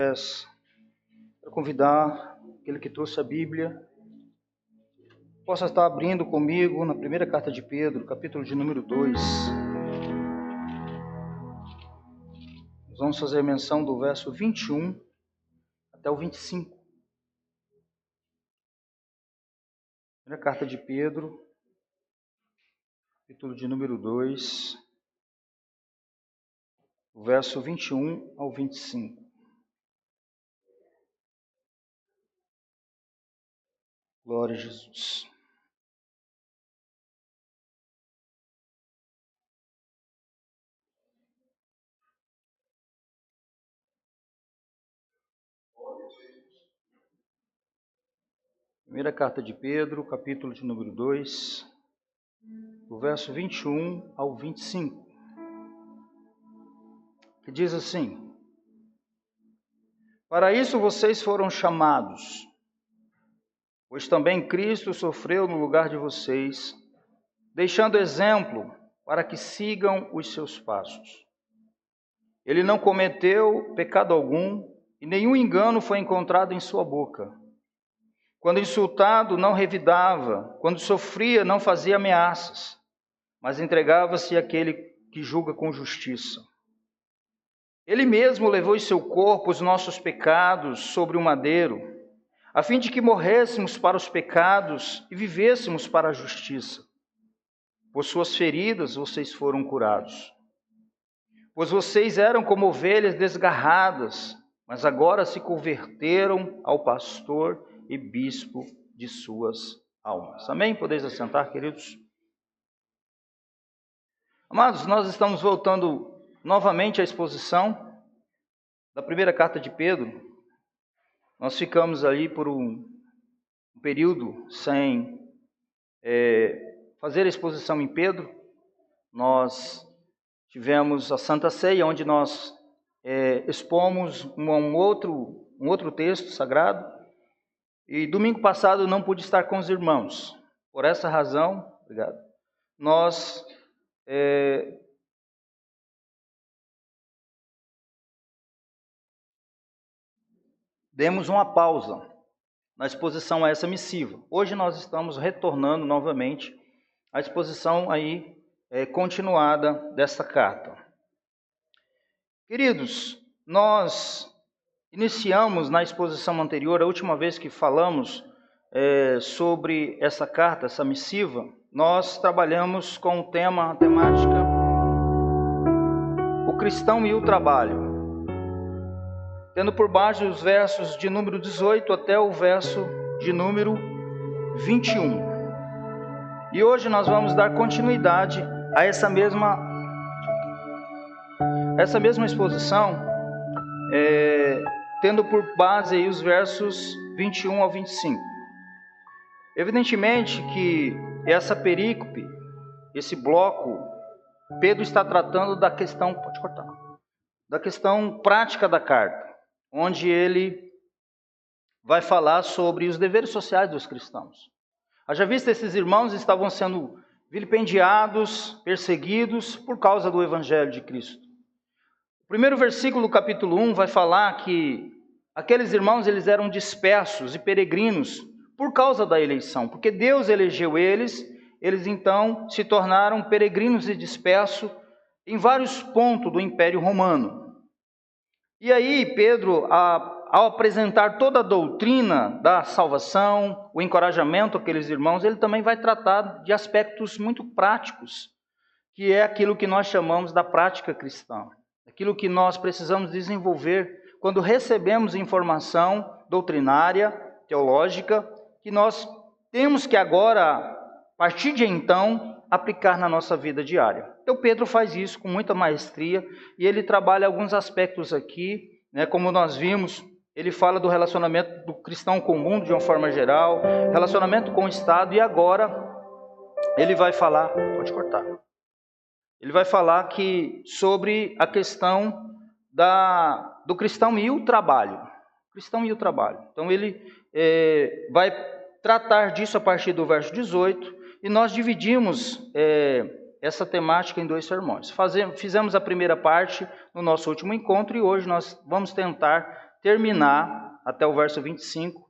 Quero convidar aquele que trouxe a Bíblia, possa estar abrindo comigo na primeira carta de Pedro, capítulo de número 2. Nós vamos fazer menção do verso 21 até o 25. Primeira carta de Pedro, capítulo de número 2, o verso 21 ao 25. Glória a Jesus. Primeira carta de Pedro, capítulo de número 2, do verso 21 ao 25, que diz assim: Para isso vocês foram chamados, pois também Cristo sofreu no lugar de vocês, deixando exemplo para que sigam os seus passos. Ele não cometeu pecado algum e nenhum engano foi encontrado em sua boca. Quando insultado, não revidava, quando sofria, não fazia ameaças, mas entregava-se àquele que julga com justiça. Ele mesmo levou em seu corpo os nossos pecados sobre o madeiro, a fim de que morrêssemos para os pecados e vivêssemos para a justiça. Por suas feridas vocês foram curados. Pois vocês eram como ovelhas desgarradas, mas agora se converteram ao pastor e bispo de suas almas. Amém? Podeis assentar, queridos? Amados, nós estamos voltando novamente à exposição da primeira carta de Pedro. Nós ficamos ali por um período sem fazer a exposição em Pedro. Nós tivemos a Santa Ceia, onde nós expomos um outro texto sagrado. E domingo passado eu não pude estar com os irmãos. Por essa razão, nós demos uma pausa na exposição a essa missiva. Hoje nós estamos retornando novamente à exposição aí continuada desta carta. Queridos, nós iniciamos na exposição anterior, a última vez que falamos sobre essa carta, essa missiva, nós trabalhamos com a temática o cristão e o trabalho, tendo por base os versos de número 18 até o verso de número 21. E hoje nós vamos dar continuidade a essa mesma exposição, tendo por base aí os versos 21 ao 25. Evidentemente que essa perícope, esse bloco, Pedro está tratando da questão, da questão prática da carta, onde ele vai falar sobre os deveres sociais dos cristãos. Haja vista, esses irmãos estavam sendo vilipendiados, perseguidos por causa do Evangelho de Cristo. O primeiro versículo do capítulo 1 vai falar que aqueles irmãos eles eram dispersos e peregrinos por causa da eleição, porque Deus elegeu eles então se tornaram peregrinos e dispersos em vários pontos do Império Romano. E aí Pedro, ao apresentar toda a doutrina da salvação, o encorajamento àqueles irmãos, ele também vai tratar de aspectos muito práticos, que é aquilo que nós chamamos da prática cristã. Aquilo que nós precisamos desenvolver quando recebemos informação doutrinária, teológica, que nós temos que agora, a partir de então, aplicar na nossa vida diária. Então Pedro faz isso com muita maestria e ele trabalha alguns aspectos aqui, como nós vimos, ele fala do relacionamento do cristão com o mundo de uma forma geral, relacionamento com o Estado, e agora ele vai falar, ele vai falar sobre a questão do cristão e o trabalho. Então ele vai tratar disso a partir do verso 18, e nós dividimos essa temática em 2 sermões. Fizemos a primeira parte no nosso último encontro, e hoje nós vamos tentar terminar até o verso 25.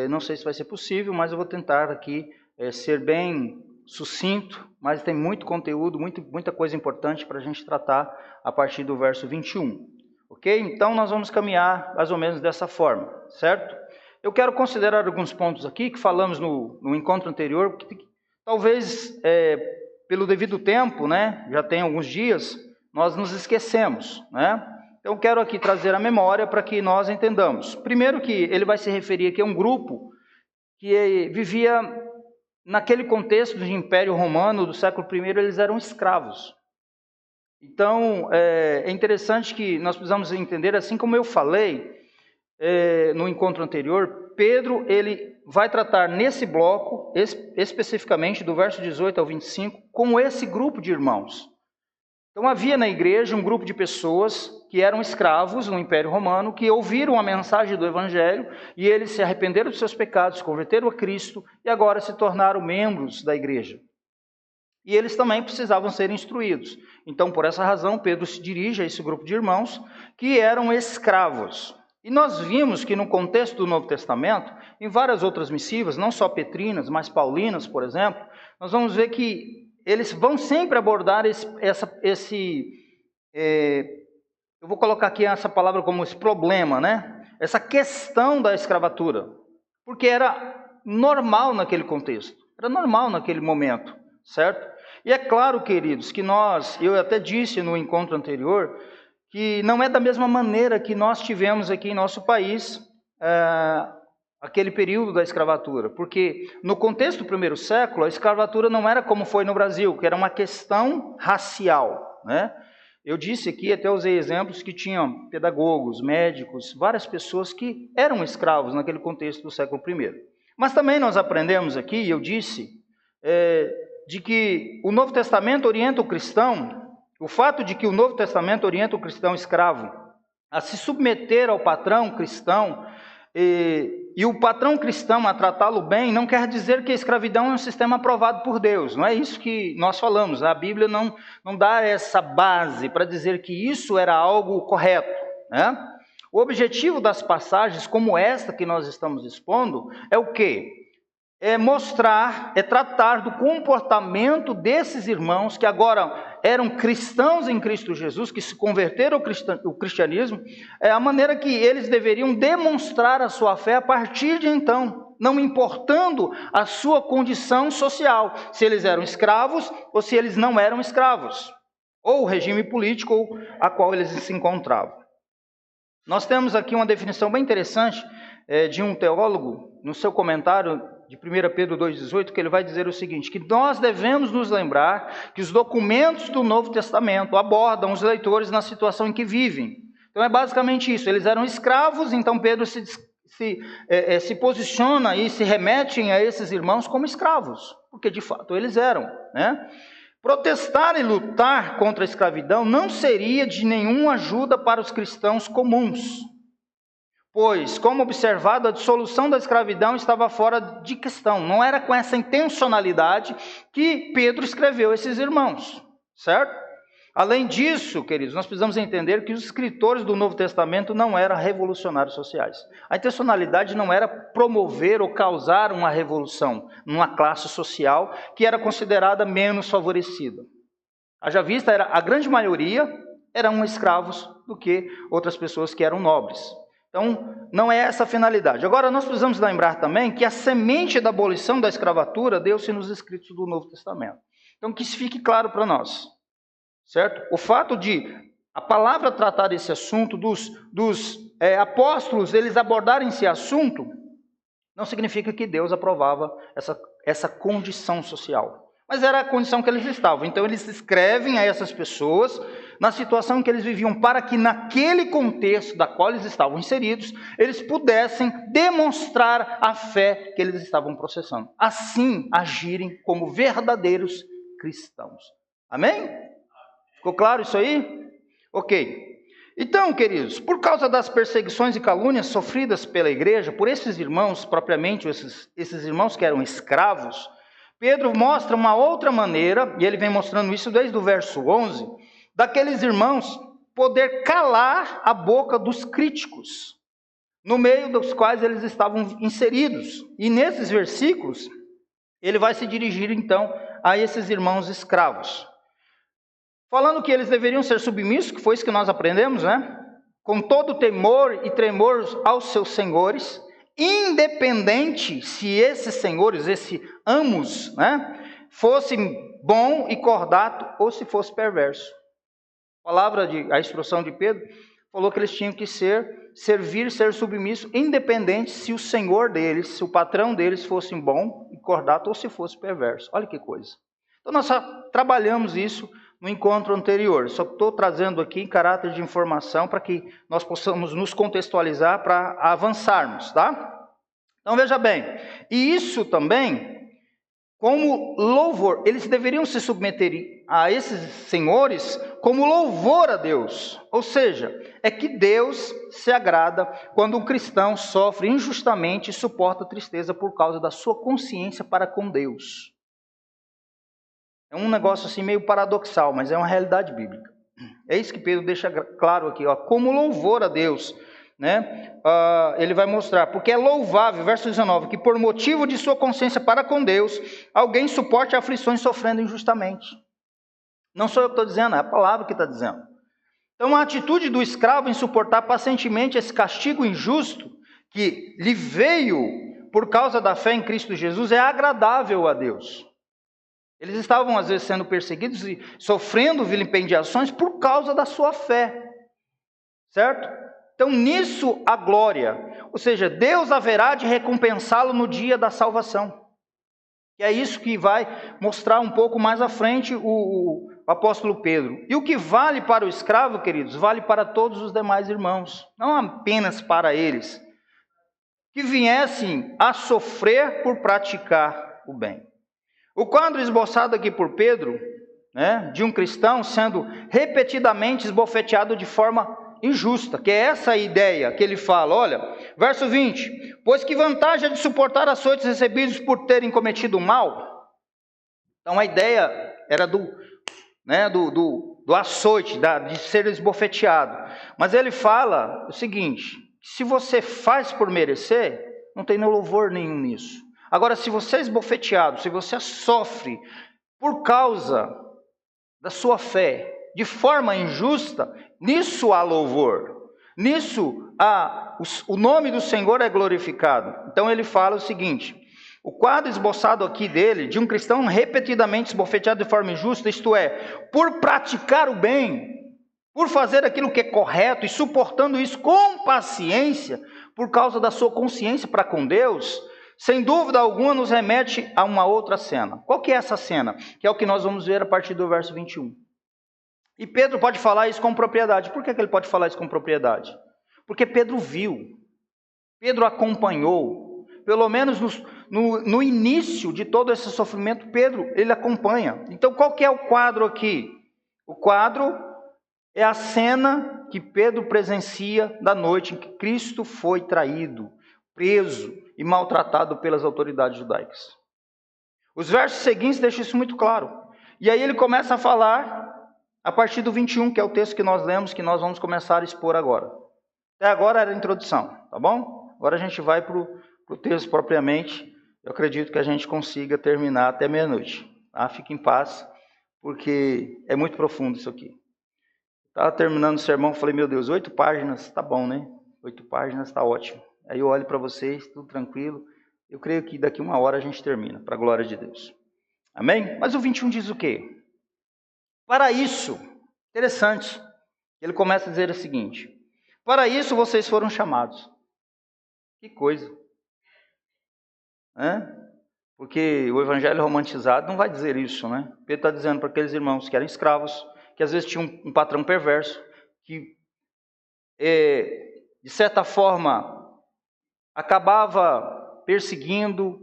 Não sei se vai ser possível, mas eu vou tentar aqui ser bem sucinto, mas tem muito conteúdo, muita coisa importante para a gente tratar a partir do verso 21. Ok? Então nós vamos caminhar mais ou menos dessa forma, certo? Eu quero considerar alguns pontos aqui que falamos no encontro anterior, que talvez pelo devido tempo, né, já tem alguns dias, nós nos esquecemos, né? Então eu quero aqui trazer a memória para que nós entendamos. Primeiro que ele vai se referir aqui a um grupo que vivia naquele contexto do Império Romano do século I, eles eram escravos. Então é interessante que nós precisamos entender, assim como eu falei no encontro anterior, Pedro ele vai tratar nesse bloco, especificamente do verso 18 ao 25, com esse grupo de irmãos. Então havia na igreja um grupo de pessoas que eram escravos no Império Romano, que ouviram a mensagem do Evangelho e eles se arrependeram dos seus pecados, se converteram a Cristo e agora se tornaram membros da igreja. E eles também precisavam ser instruídos. Então, por essa razão, Pedro se dirige a esse grupo de irmãos que eram escravos. E nós vimos que no contexto do Novo Testamento, em várias outras missivas, não só petrinas, mas paulinas, por exemplo, nós vamos ver que eles vão sempre abordar eu vou colocar aqui essa palavra como esse problema, né? Essa questão da escravatura, porque era normal naquele contexto, era normal naquele momento, certo? E é claro, queridos, que eu até disse no encontro anterior, que não é da mesma maneira que nós tivemos aqui em nosso país aquele período da escravatura, porque no contexto do primeiro século, a escravatura não era como foi no Brasil, que era uma questão racial, né? Eu disse aqui, até usei exemplos que tinham pedagogos, médicos, várias pessoas que eram escravos naquele contexto do século I. Mas também nós aprendemos aqui, eu disse, de que o Novo Testamento orienta o cristão, o fato de que o Novo Testamento orienta o cristão escravo a se submeter ao patrão cristão, e o patrão cristão a tratá-lo bem, não quer dizer que a escravidão é um sistema aprovado por Deus. Não é isso que nós falamos. A Bíblia não dá essa base para dizer que isso era algo correto, né? O objetivo das passagens como esta que nós estamos expondo é o quê? É tratar do comportamento desses irmãos que agora eram cristãos em Cristo Jesus, que se converteram ao cristianismo, a maneira que eles deveriam demonstrar a sua fé a partir de então, não importando a sua condição social, se eles eram escravos ou se eles não eram escravos, ou o regime político a qual eles se encontravam. Nós temos aqui uma definição bem interessante de um teólogo, no seu comentário de 1 Pedro 2,18, que ele vai dizer o seguinte, que nós devemos nos lembrar que os documentos do Novo Testamento abordam os leitores na situação em que vivem. Então é basicamente isso, eles eram escravos, então Pedro se posiciona e se remete a esses irmãos como escravos, porque de fato eles eram, né? Protestar e lutar contra a escravidão não seria de nenhuma ajuda para os cristãos comuns, pois, como observado, a dissolução da escravidão estava fora de questão. Não era com essa intencionalidade que Pedro escreveu esses irmãos, certo? Além disso, queridos, nós precisamos entender que os escritores do Novo Testamento não eram revolucionários sociais. A intencionalidade não era promover ou causar uma revolução numa classe social que era considerada menos favorecida. Haja vista, a grande maioria eram escravos do que outras pessoas que eram nobres. Então, não é essa a finalidade. Agora, nós precisamos lembrar também que a semente da abolição da escravatura deu-se nos escritos do Novo Testamento. Então, que isso fique claro para nós, certo? O fato de a palavra tratar desse assunto, dos apóstolos, eles abordarem esse assunto, não significa que Deus aprovava essa condição social. Mas era a condição que eles estavam. Então, eles escrevem a essas pessoas na situação que eles viviam, para que naquele contexto da qual eles estavam inseridos, eles pudessem demonstrar a fé que eles estavam processando. Assim, agirem como verdadeiros cristãos. Amém? Ficou claro isso aí? Ok. Então, queridos, por causa das perseguições e calúnias sofridas pela igreja, por esses irmãos, propriamente esses irmãos que eram escravos, Pedro mostra uma outra maneira, e ele vem mostrando isso desde o verso 11, daqueles irmãos poder calar a boca dos críticos. no meio dos quais eles estavam inseridos. E nesses versículos, ele vai se dirigir então a esses irmãos escravos, falando que eles deveriam ser submissos, que foi isso que nós aprendemos, né? Com todo temor e tremor aos seus senhores, independente se esses senhores, esse amos, né, fosse bom e cordato ou se fosse perverso. A instrução de Pedro falou que eles tinham que servir, ser submissos, independente se o senhor deles, se o patrão deles fosse bom e cordato ou se fosse perverso. Olha que coisa. Então nós só trabalhamos isso no encontro anterior. Só estou trazendo aqui em caráter de informação para que nós possamos nos contextualizar para avançarmos, tá? Então veja bem, e isso também, como louvor, eles deveriam se submeter a esses senhores como louvor a Deus. Ou seja, é que Deus se agrada quando um cristão sofre injustamente e suporta tristeza por causa da sua consciência para com Deus. É um negócio assim meio paradoxal, mas é uma realidade bíblica. É isso que Pedro deixa claro aqui, ó, como louvor a Deus, né? Ele vai mostrar, porque é louvável, verso 19, que por motivo de sua consciência para com Deus, alguém suporte aflições sofrendo injustamente. Não sou eu que estou dizendo, é a palavra que está dizendo. Então a atitude do escravo em suportar pacientemente esse castigo injusto que lhe veio por causa da fé em Cristo Jesus é agradável a Deus. Eles estavam às vezes sendo perseguidos e sofrendo vilipendiações por causa da sua fé, certo? Então nisso a glória, ou seja, Deus haverá de recompensá-lo no dia da salvação. E é isso que vai mostrar um pouco mais à frente o apóstolo Pedro. E o que vale para o escravo, queridos, vale para todos os demais irmãos, não apenas para eles, que viessem a sofrer por praticar o bem. O quadro esboçado aqui por Pedro, né, de um cristão sendo repetidamente esbofeteado de forma injusta, que é essa a ideia que ele fala. Olha, verso 20, pois que vantagem é de suportar açoites recebidos por terem cometido mal? Então a ideia era do açoite, de ser esbofeteado. Mas ele fala o seguinte, se você faz por merecer, não tem louvor nenhum nisso. Agora, se você é esbofeteado, se você sofre por causa da sua fé, de forma injusta, nisso há louvor. Nisso o nome do Senhor é glorificado. Então ele fala o seguinte, o quadro esboçado aqui dele, de um cristão repetidamente esbofeteado de forma injusta, isto é, por praticar o bem, por fazer aquilo que é correto e suportando isso com paciência, por causa da sua consciência para com Deus, sem dúvida alguma nos remete a uma outra cena. Qual que é essa cena? Que é o que nós vamos ver a partir do verso 21. E Pedro pode falar isso com propriedade. Por que ele pode falar isso com propriedade? Porque Pedro viu, Pedro acompanhou, pelo menos no início de todo esse sofrimento, Pedro, ele acompanha. Então qual que é o quadro aqui? O quadro é a cena que Pedro presencia da noite em que Cristo foi traído, preso e maltratado pelas autoridades judaicas. Os versos seguintes deixam isso muito claro. E aí ele começa a falar a partir do 21, que é o texto que nós lemos, que nós vamos começar a expor agora. Até agora era a introdução, tá bom? Agora a gente vai para o texto propriamente. Eu acredito que a gente consiga terminar até meia-noite. Tá? Fique em paz, porque é muito profundo isso aqui. Estava terminando o sermão, falei, meu Deus, 8 páginas, tá bom, né? 8 páginas está ótimo. Aí eu olho para vocês, tudo tranquilo. Eu creio que daqui 1 hora a gente termina, para a glória de Deus. Amém? Mas o 21 diz o quê? Para isso, interessante, ele começa a dizer o seguinte, para isso vocês foram chamados. Que coisa. Porque o evangelho romantizado não vai dizer isso, né? Pedro está dizendo para aqueles irmãos que eram escravos, que às vezes tinham um patrão perverso, que de certa forma acabava perseguindo,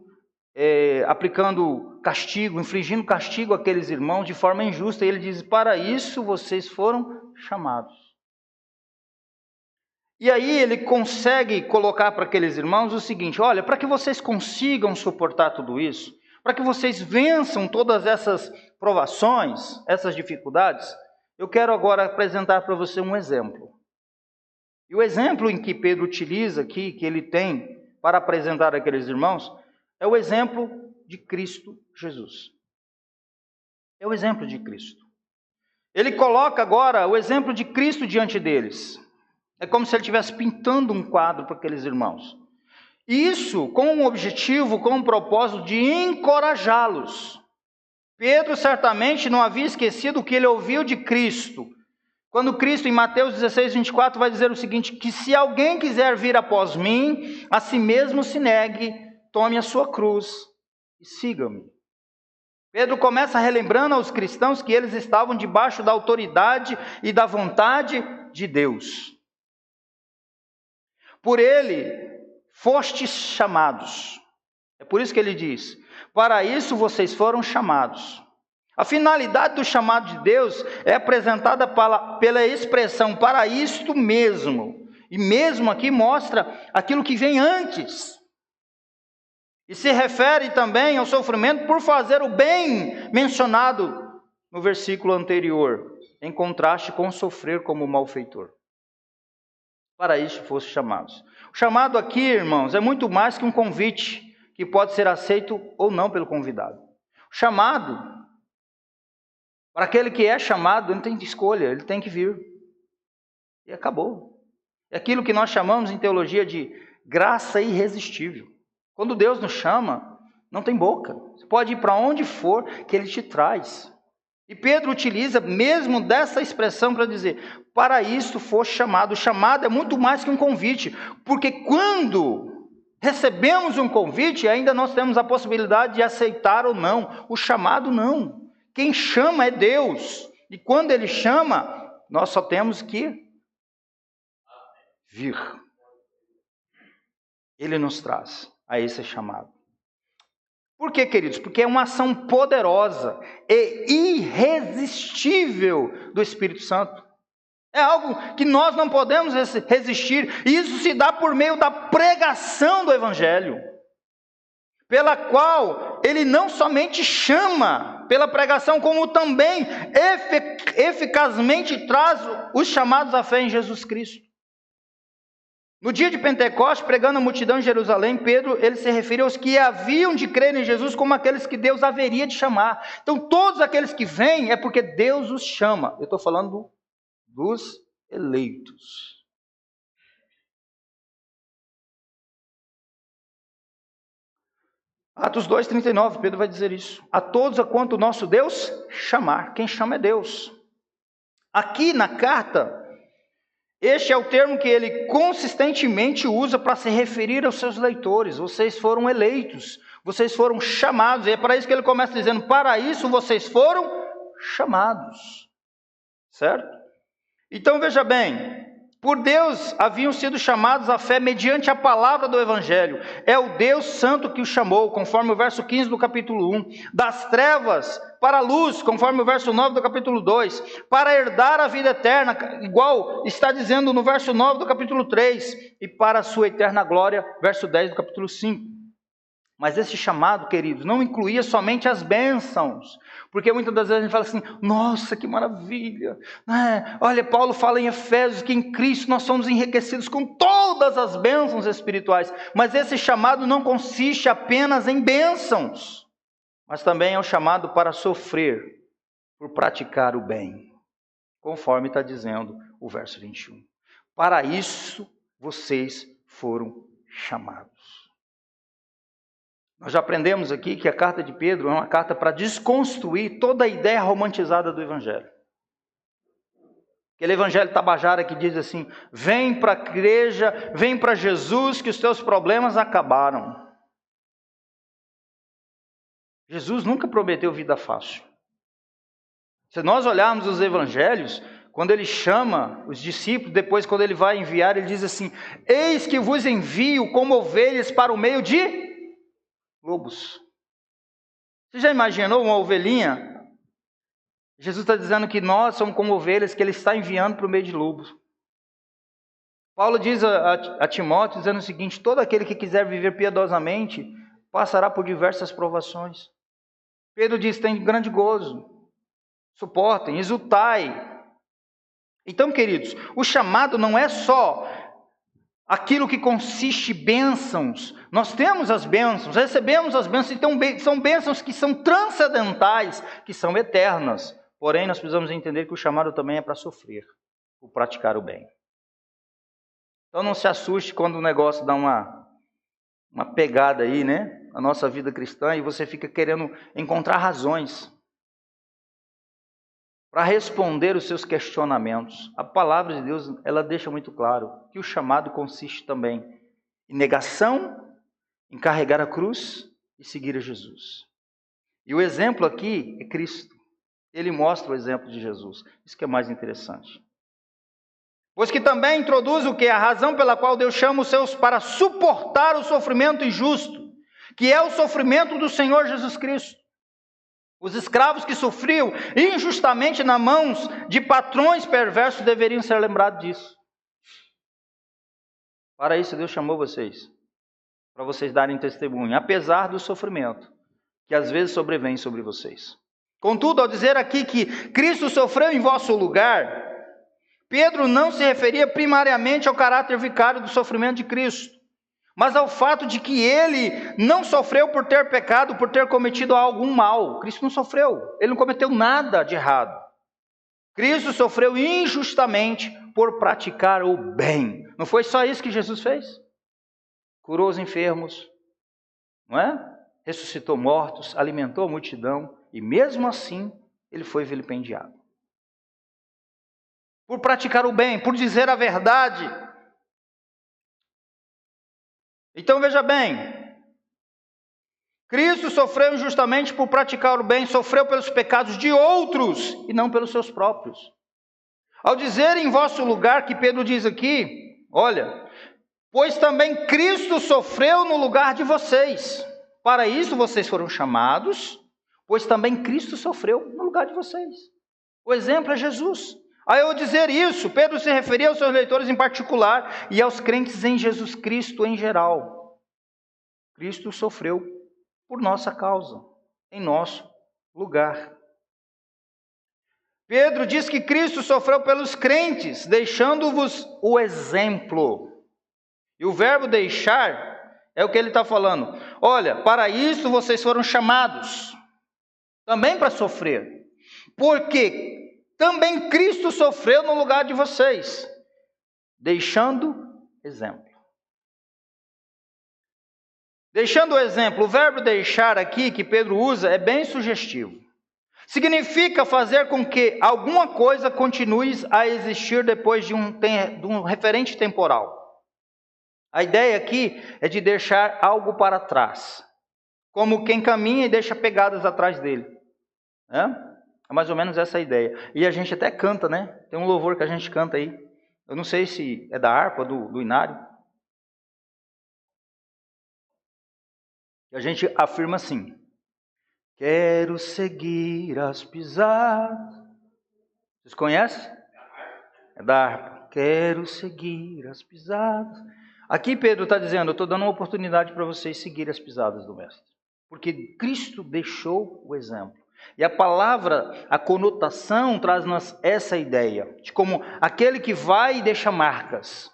aplicando castigo, infligindo castigo àqueles irmãos de forma injusta. E ele diz, para isso vocês foram chamados. E aí ele consegue colocar para aqueles irmãos o seguinte, olha, para que vocês consigam suportar tudo isso, para que vocês vençam todas essas provações, essas dificuldades, eu quero agora apresentar para você um exemplo. E o exemplo em que Pedro utiliza aqui, que ele tem para apresentar aqueles irmãos, é o exemplo de Cristo Jesus. É o exemplo de Cristo. Ele coloca agora o exemplo de Cristo diante deles. É como se ele estivesse pintando um quadro para aqueles irmãos. Isso com um objetivo, com um propósito de encorajá-los. Pedro certamente não havia esquecido o que ele ouviu de Cristo. Quando Cristo, em Mateus 16, 24, vai dizer o seguinte, que se alguém quiser vir após mim, a si mesmo se negue, tome a sua cruz e siga-me. Pedro começa relembrando aos cristãos que eles estavam debaixo da autoridade e da vontade de Deus. Por ele fostes chamados. É por isso que ele diz, para isso vocês foram chamados. A finalidade do chamado de Deus é apresentada pela expressão para isto mesmo. E mesmo aqui mostra aquilo que vem antes. E se refere também ao sofrimento por fazer o bem mencionado no versículo anterior, em contraste com sofrer como malfeitor. Para isso fossem chamados. O chamado aqui, irmãos, é muito mais que um convite que pode ser aceito ou não pelo convidado. O chamado, para aquele que é chamado, não tem escolha, ele tem que vir. E acabou. É aquilo que nós chamamos em teologia de graça irresistível. Quando Deus nos chama, não tem boca. Você pode ir para onde for que Ele te traz. E Pedro utiliza mesmo dessa expressão para dizer, para isto foste chamado. O chamado é muito mais que um convite, porque quando recebemos um convite, ainda nós temos a possibilidade de aceitar ou não. O chamado não. Quem chama é Deus. E quando Ele chama, nós só temos que vir. Ele nos traz a esse chamado. Por quê, queridos? Porque é uma ação poderosa e irresistível do Espírito Santo. É algo que nós não podemos resistir. E isso se dá por meio da pregação do Evangelho, pela qual ele não somente chama pela pregação, como também eficazmente traz os chamados à fé em Jesus Cristo. No dia de Pentecostes, pregando a multidão em Jerusalém, Pedro, ele se refere aos que haviam de crer em Jesus como aqueles que Deus haveria de chamar. Então, todos aqueles que vêm é porque Deus os chama. Eu estou falando dos eleitos. Atos 2,39, Pedro vai dizer isso. A todos a quanto o nosso Deus chamar. Quem chama é Deus. Aqui na carta, este é o termo que ele consistentemente usa para se referir aos seus leitores. Vocês foram eleitos, vocês foram chamados. E é para isso que ele começa dizendo, para isso vocês foram chamados. Certo? Então veja bem, por Deus haviam sido chamados à fé mediante a palavra do Evangelho. É o Deus Santo que os chamou, conforme o verso 15 do capítulo 1. Das trevas para a luz, conforme o verso 9 do capítulo 2. Para herdar a vida eterna, igual está dizendo no verso 9 do capítulo 3. E para a sua eterna glória, verso 10 do capítulo 5. Mas esse chamado, queridos, não incluía somente as bênçãos. Porque muitas das vezes a gente fala assim, nossa, que maravilha. Olha, Paulo fala em Efésios que em Cristo nós somos enriquecidos com todas as bênçãos espirituais. Mas esse chamado não consiste apenas em bênçãos, mas também é o chamado para sofrer por praticar o bem. Conforme está dizendo o verso 21. Para isso vocês foram chamados. Nós já aprendemos aqui que a carta de Pedro é uma carta para desconstruir toda a ideia romantizada do Evangelho. Aquele Evangelho tabajara que diz assim, vem para a igreja, vem para Jesus que os teus problemas acabaram. Jesus nunca prometeu vida fácil. Se nós olharmos os Evangelhos, quando ele chama os discípulos, depois quando ele vai enviar, ele diz assim, eis que vos envio como ovelhas para o meio de lobos. Você já imaginou uma ovelhinha? Jesus está dizendo que nós somos como ovelhas que ele está enviando para o meio de lobos. Paulo diz a Timóteo, dizendo o seguinte, todo aquele que quiser viver piedosamente, passará por diversas provações. Pedro diz, tem grande gozo, suportem, exultai. Então, queridos, o chamado não é só aquilo que consiste em bênçãos. Nós temos as bênçãos, recebemos as bênçãos, então são bênçãos que são transcendentais, que são eternas. Porém, nós precisamos entender que o chamado também é para sofrer, por praticar o bem. Então não se assuste quando o negócio dá uma pegada aí, né? Na nossa vida cristã, e você fica querendo encontrar razões para responder os seus questionamentos. A palavra de Deus, ela deixa muito claro que o chamado consiste também em negação, em carregar a cruz e seguir a Jesus. E o exemplo aqui é Cristo. Ele mostra o exemplo de Jesus. Isso que é mais interessante. Pois que também introduz o que? A razão pela qual Deus chama os seus para suportar o sofrimento injusto, que é o sofrimento do Senhor Jesus Cristo. Os escravos que sofriam injustamente nas mãos de patrões perversos deveriam ser lembrados disso. Para isso Deus chamou vocês, para vocês darem testemunho, apesar do sofrimento que às vezes sobrevém sobre vocês. Contudo, ao dizer aqui que Cristo sofreu em vosso lugar, Pedro não se referia primariamente ao caráter vicário do sofrimento de Cristo, mas ao fato de que ele não sofreu por ter pecado, por ter cometido algum mal. Cristo não sofreu, ele não cometeu nada de errado. Cristo sofreu injustamente por praticar o bem. Não foi só isso que Jesus fez? Curou os enfermos, não é? Ressuscitou mortos, alimentou a multidão, e mesmo assim ele foi vilipendiado. Por praticar o bem, por dizer a verdade. Então veja bem, Cristo sofreu injustamente por praticar o bem, sofreu pelos pecados de outros e não pelos seus próprios. Ao dizer em vosso lugar, que Pedro diz aqui, olha, pois também Cristo sofreu no lugar de vocês. Para isso vocês foram chamados, pois também Cristo sofreu no lugar de vocês. O exemplo é Jesus. Ao dizer isso, Pedro se referia aos seus leitores em particular e aos crentes em Jesus Cristo em geral. Cristo sofreu por nossa causa, em nosso lugar. Pedro diz que Cristo sofreu pelos crentes, deixando-vos o exemplo. E o verbo deixar é o que ele está falando. Olha, para isso vocês foram chamados, também para sofrer. Porque também Cristo sofreu no lugar de vocês, deixando exemplo. Deixando o exemplo, o verbo deixar aqui que Pedro usa é bem sugestivo. Significa fazer com que alguma coisa continue a existir depois de um referente temporal. A ideia aqui é de deixar algo para trás, como quem caminha e deixa pegadas atrás dele. É mais ou menos essa a ideia. E a gente até canta, né? Tem um louvor que a gente canta aí. Eu não sei se é da harpa, do inário. E a gente afirma assim: quero seguir as pisadas. Vocês conhecem? É da harpa. Quero seguir as pisadas. Aqui Pedro está dizendo, eu estou dando uma oportunidade para vocês seguirem as pisadas do Mestre. Porque Cristo deixou o exemplo. E a palavra, a conotação traz-nos essa ideia, de como aquele que vai e deixa marcas.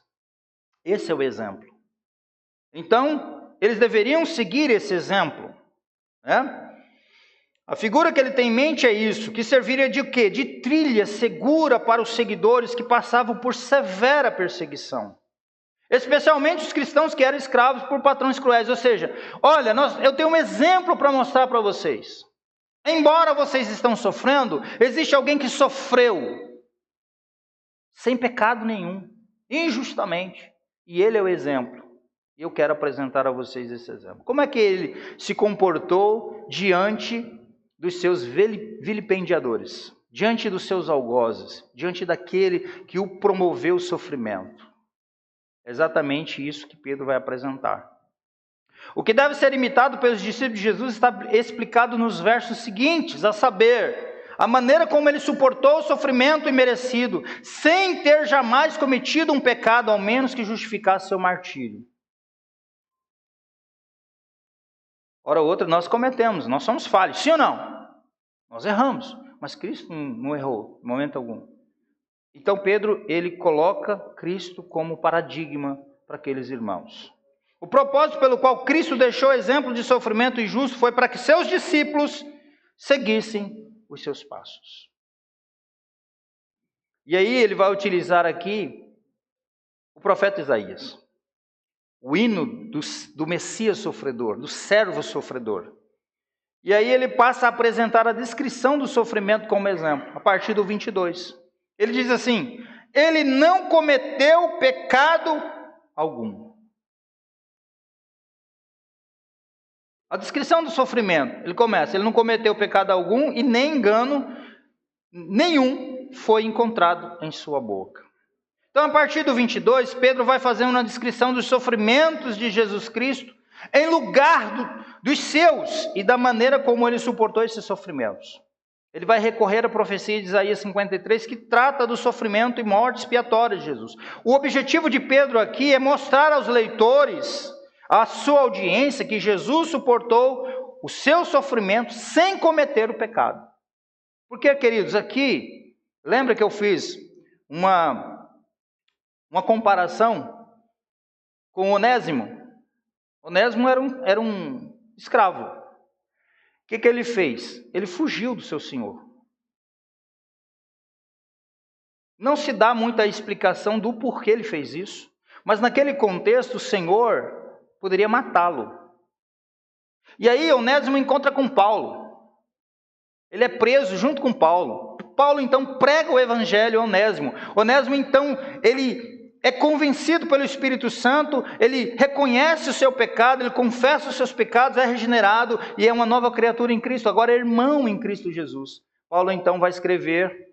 Esse é o exemplo. Então, eles deveriam seguir esse exemplo. A figura que ele tem em mente é isso, que serviria de quê? De trilha segura para os seguidores que passavam por severa perseguição. Especialmente os cristãos que eram escravos por patrões cruéis. Ou seja, olha, eu tenho um exemplo para mostrar para vocês. Embora vocês estão sofrendo, existe alguém que sofreu sem pecado nenhum, injustamente. E ele é o exemplo. E eu quero apresentar a vocês esse exemplo. Como é que ele se comportou diante dos seus vilipendiadores, diante dos seus algozes, diante daquele que o promoveu o sofrimento? É exatamente isso que Pedro vai apresentar. O que deve ser imitado pelos discípulos de Jesus está explicado nos versos seguintes, a saber, a maneira como ele suportou o sofrimento imerecido, sem ter jamais cometido um pecado, ao menos que justificasse seu martírio. Ora outra, nós cometemos, nós somos falhos, sim ou não? Nós erramos, mas Cristo não errou, em momento algum. Então Pedro, ele coloca Cristo como paradigma para aqueles irmãos. O propósito pelo qual Cristo deixou exemplo de sofrimento injusto foi para que seus discípulos seguissem os seus passos. E aí ele vai utilizar aqui o profeta Isaías, o hino do Messias sofredor, do servo sofredor. E aí ele passa a apresentar a descrição do sofrimento como exemplo, a partir do 22. Ele diz assim: ele não cometeu pecado algum. A descrição do sofrimento, ele começa: ele não cometeu pecado algum e nem engano nenhum foi encontrado em sua boca. Então, a partir do 22, Pedro vai fazer uma descrição dos sofrimentos de Jesus Cristo em lugar dos seus e da maneira como ele suportou esses sofrimentos. Ele vai recorrer à profecia de Isaías 53, que trata do sofrimento e morte expiatória de Jesus. O objetivo de Pedro aqui é mostrar aos leitores, à sua audiência, que Jesus suportou o seu sofrimento sem cometer o pecado. Porque, queridos, aqui, lembra que eu fiz uma comparação com Onésimo? Onésimo era um escravo. O que ele fez? Ele fugiu do seu senhor. Não se dá muita explicação do porquê ele fez isso, mas naquele contexto o Senhor poderia matá-lo. E aí Onésimo encontra com Paulo. Ele é preso junto com Paulo. Paulo então prega o evangelho a Onésimo. Onésimo então, ele é convencido pelo Espírito Santo, ele reconhece o seu pecado, ele confessa os seus pecados, é regenerado e é uma nova criatura em Cristo, agora é irmão em Cristo Jesus. Paulo então vai escrever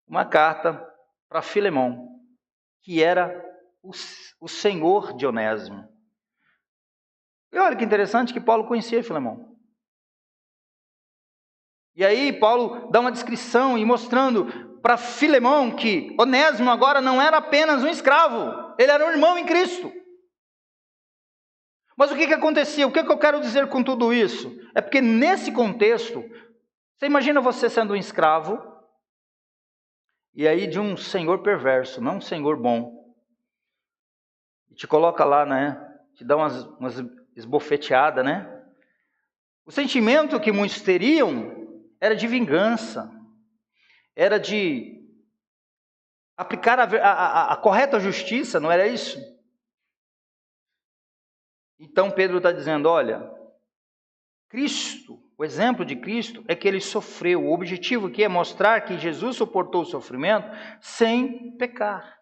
uma carta para Filemão, que era o senhor de Onésimo. E olha que interessante que Paulo conhecia Filemão. E aí Paulo dá uma descrição e mostrando para Filemão que Onésimo agora não era apenas um escravo, ele era um irmão em Cristo. Mas o que acontecia? O que eu quero dizer com tudo isso? É porque nesse contexto, você imagina você sendo um escravo, e aí de um senhor perverso, não um senhor bom, e te coloca lá, né? Te dá umas esbofeteadas, né? O sentimento que muitos teriam era de vingança, era de aplicar a correta justiça, não era isso? Então Pedro está dizendo, olha, Cristo, o exemplo de Cristo é que ele sofreu. O objetivo aqui é mostrar que Jesus suportou o sofrimento sem pecar.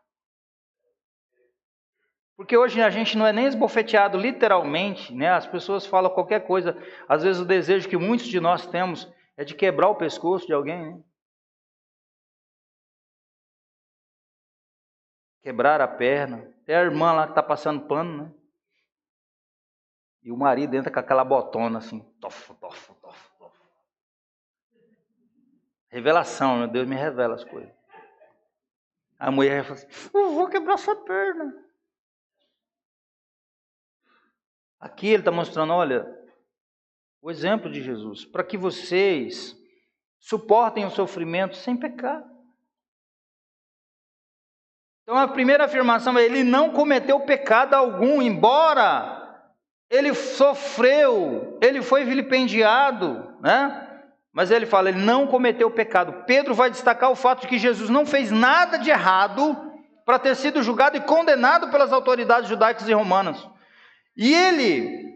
Porque hoje a gente não é nem esbofeteado literalmente, né? As pessoas falam qualquer coisa. Às vezes o desejo que muitos de nós temos é de quebrar o pescoço de alguém, né? Quebrar a perna. É a irmã lá que está passando pano, né? E o marido entra com aquela botona assim. Tof. Revelação, meu Deus me revela as coisas. A mulher fala assim, eu vou quebrar sua perna. Aqui ele está mostrando, olha, o exemplo de Jesus, para que vocês suportem o sofrimento sem pecar. Então a primeira afirmação é, ele não cometeu pecado algum, embora ele sofreu, ele foi vilipendiado, né? Mas ele fala, ele não cometeu pecado. Pedro vai destacar o fato de que Jesus não fez nada de errado para ter sido julgado e condenado pelas autoridades judaicas e romanas. E ele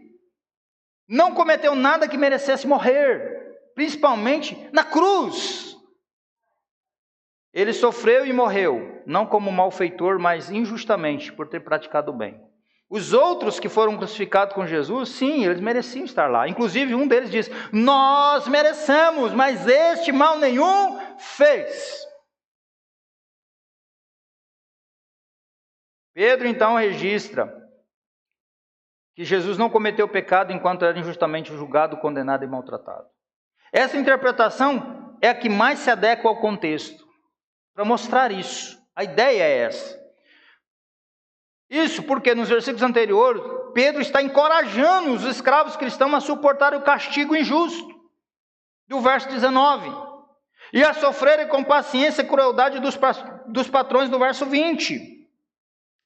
não cometeu nada que merecesse morrer, principalmente na cruz. Ele sofreu e morreu, não como malfeitor, mas injustamente, por ter praticado o bem. Os outros que foram crucificados com Jesus, sim, eles mereciam estar lá. Inclusive um deles diz, nós merecemos, mas este mal nenhum fez. Pedro então registra que Jesus não cometeu pecado enquanto era injustamente julgado, condenado e maltratado. Essa interpretação é a que mais se adequa ao contexto, para mostrar isso. A ideia é essa. Isso porque nos versículos anteriores, Pedro está encorajando os escravos cristãos a suportar o castigo injusto, do verso 19, e a sofrerem com paciência e crueldade dos patrões, do verso 20.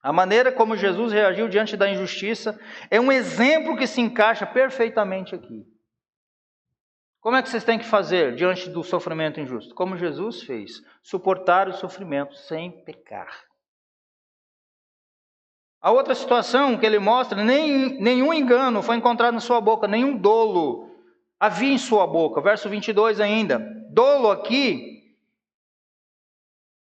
A maneira como Jesus reagiu diante da injustiça é um exemplo que se encaixa perfeitamente aqui. Como é que vocês têm que fazer diante do sofrimento injusto? Como Jesus fez, suportar o sofrimento sem pecar. A outra situação que ele mostra, nenhum engano foi encontrado em sua boca, nenhum dolo havia em sua boca. Verso 22 ainda. Dolo aqui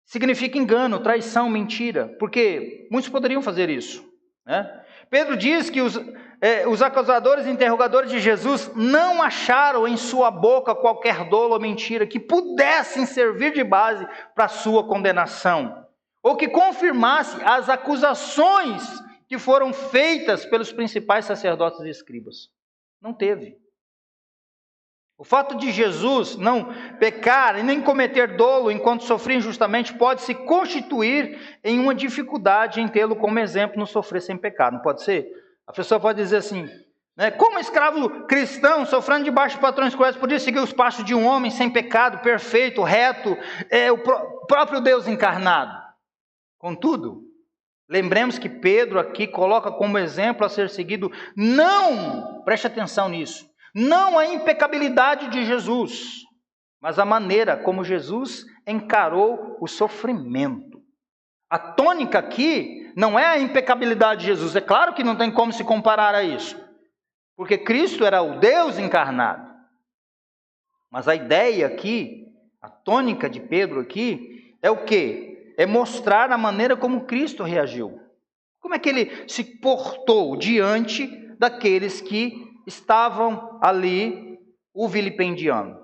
significa engano, traição, mentira, porque muitos poderiam fazer isso, né? Pedro diz que os acusadores e interrogadores de Jesus não acharam em sua boca qualquer dolo ou mentira que pudessem servir de base para a sua condenação, ou que confirmasse as acusações que foram feitas pelos principais sacerdotes e escribas. Não teve. O fato de Jesus não pecar e nem cometer dolo enquanto sofria injustamente pode se constituir em uma dificuldade em tê-lo como exemplo no sofrer sem pecado. Não pode ser? A pessoa pode dizer assim, né? Como escravo cristão, sofrendo debaixo de patrões cruéis, podia seguir os passos de um homem sem pecado, perfeito, reto, o próprio Deus encarnado. Contudo, lembremos que Pedro aqui coloca como exemplo a ser seguido, não, preste atenção nisso, não a impecabilidade de Jesus, mas a maneira como Jesus encarou o sofrimento. A tônica aqui não é a impecabilidade de Jesus, é claro que não tem como se comparar a isso, porque Cristo era o Deus encarnado. Mas a ideia aqui, a tônica de Pedro aqui, é o quê? É mostrar a maneira como Cristo reagiu. Como é que ele se portou diante daqueles que estavam ali o vilipendiando?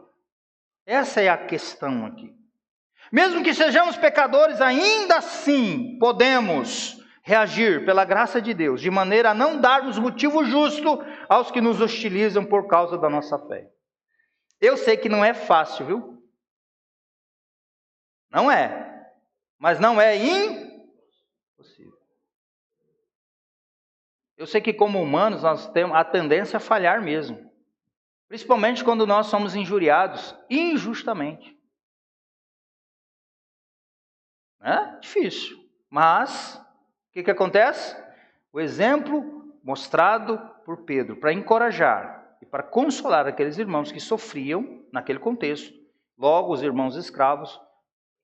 Essa é a questão aqui. Mesmo que sejamos pecadores, ainda assim podemos reagir pela graça de Deus, de maneira a não darmos motivo justo aos que nos hostilizam por causa da nossa fé. Eu sei que não é fácil, viu? Não é. Mas não é impossível. Eu sei que como humanos nós temos a tendência a falhar mesmo. Principalmente quando nós somos injuriados injustamente. É difícil. Mas, o que acontece? O exemplo mostrado por Pedro para encorajar e para consolar aqueles irmãos que sofriam naquele contexto. Logo, os irmãos escravos,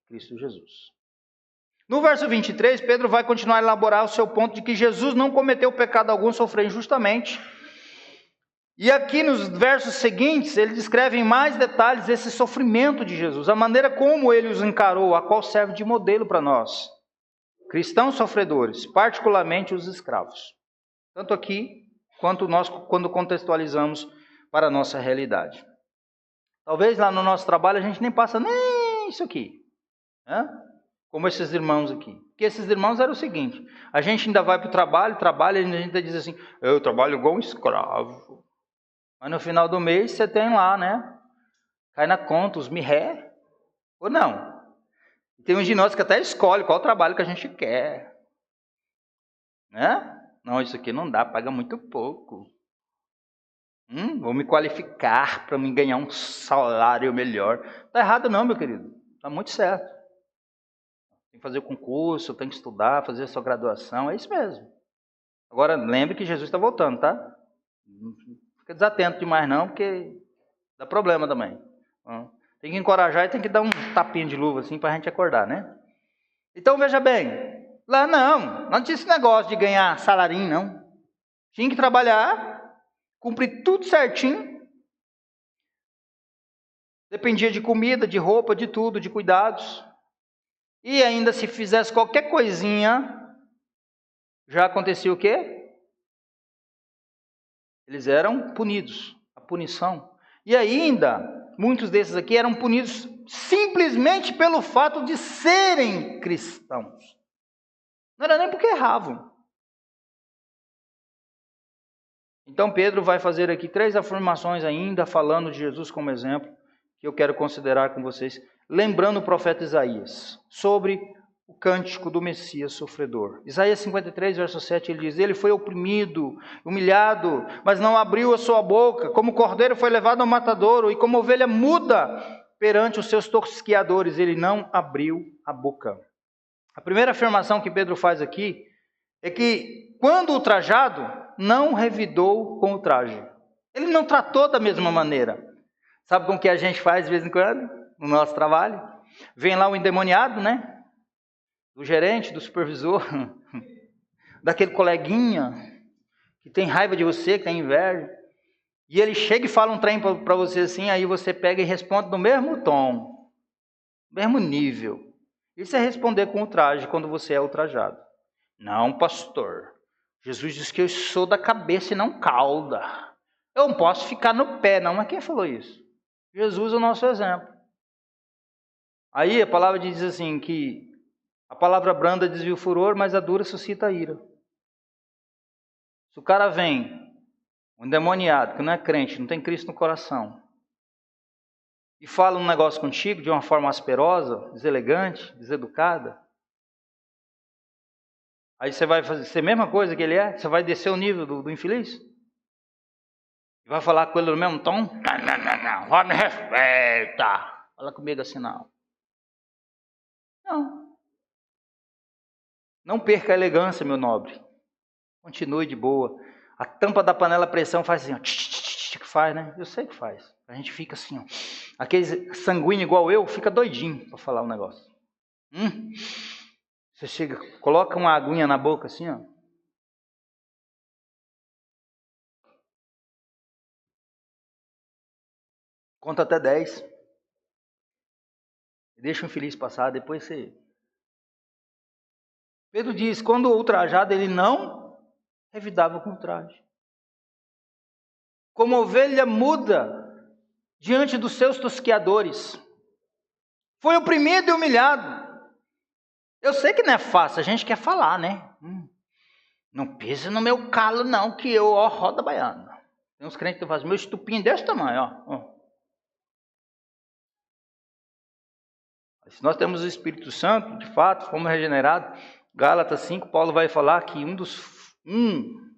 Cristo Jesus. No verso 23, Pedro vai continuar a elaborar o seu ponto de que Jesus não cometeu pecado algum, sofreu injustamente. E aqui nos versos seguintes, ele descreve em mais detalhes esse sofrimento de Jesus, a maneira como ele os encarou, a qual serve de modelo para nós, cristãos sofredores, particularmente os escravos. Tanto aqui, quanto nós, quando contextualizamos para a nossa realidade. Talvez lá no nosso trabalho a gente nem passa nem isso aqui, né? Como esses irmãos aqui. Porque esses irmãos eram o seguinte, a gente ainda vai para o trabalho, e a gente diz assim, eu trabalho igual um escravo. Mas no final do mês você tem lá, né? Cai na conta, os mirré. Ou não? Tem uns de nós que até escolhe qual trabalho que a gente quer. Né? Não, isso aqui não dá, paga muito pouco. Vou me qualificar para me ganhar um salário melhor. Está errado não, meu querido. Está muito certo. Tem que fazer o concurso, tem que estudar, fazer a sua graduação, é isso mesmo. Agora, lembre que Jesus está voltando, tá? Não fica desatento demais não, porque dá problema também. Tem que encorajar e tem que dar um tapinha de luva assim para a gente acordar, né? Então, veja bem, lá não tinha esse negócio de ganhar salarinho, não. Tinha que trabalhar, cumprir tudo certinho. Dependia de comida, de roupa, de tudo, de cuidados. E ainda se fizesse qualquer coisinha, já acontecia o quê? Eles eram punidos, a punição. E ainda, muitos desses aqui eram punidos simplesmente pelo fato de serem cristãos. Não era nem porque erravam. Então Pedro vai fazer aqui 3 afirmações ainda, falando de Jesus como exemplo, que eu quero considerar com vocês. Lembrando o profeta Isaías, sobre o cântico do Messias sofredor. Isaías 53, verso 7, ele diz, ele foi oprimido, humilhado, mas não abriu a sua boca, como cordeiro foi levado ao matadouro, e como ovelha muda perante os seus tosquiadores, ele não abriu a boca. A primeira afirmação que Pedro faz aqui, é que quando ultrajado, não revidou com o traje. Ele não tratou da mesma maneira. Sabe como que a gente faz de vez em quando, no nosso trabalho? Vem lá o endemoniado, né? Do gerente, do supervisor, daquele coleguinha que tem raiva de você, que tem inveja. E ele chega e fala um trem para você assim, aí você pega e responde no mesmo tom, mesmo nível. Isso é responder com ultraje quando você é ultrajado. Não, pastor. Jesus diz que eu sou da cabeça e não cauda. Eu não posso ficar no pé, não. Mas quem falou isso? Jesus é o nosso exemplo. Aí a palavra diz assim que a palavra branda desvia o furor, mas a dura suscita a ira. Se o cara vem, um endemoniado, que não é crente, não tem Cristo no coração, e fala um negócio contigo de uma forma asperosa, deselegante, deseducada, aí você vai fazer a mesma coisa que ele é? Você vai descer o nível do infeliz? E vai falar com ele no mesmo tom? Não, vai me respeita. Fala comigo assim, não. Não perca a elegância, meu nobre. Continue de boa. A tampa da panela a pressão faz assim, ó, que faz, né? Eu sei que faz. A gente fica assim, ó. Aquele sanguíneo igual eu, fica doidinho para falar um negócio. Você chega, coloca uma aguinha na boca assim, ó. Conta até 10. Deixa o infeliz passar, depois você... Pedro diz, quando ultrajado, ele não revidava com ultraje. Como ovelha muda diante dos seus tosqueadores. Foi oprimido e humilhado. Eu sei que não é fácil, a gente quer falar, né? Não pisa no meu calo não, que eu, ó, roda baiana. Tem uns crentes que fazem meu estupinho desse tamanho, ó. Se nós temos o Espírito Santo, de fato, fomos regenerados, Gálatas 5, Paulo vai falar que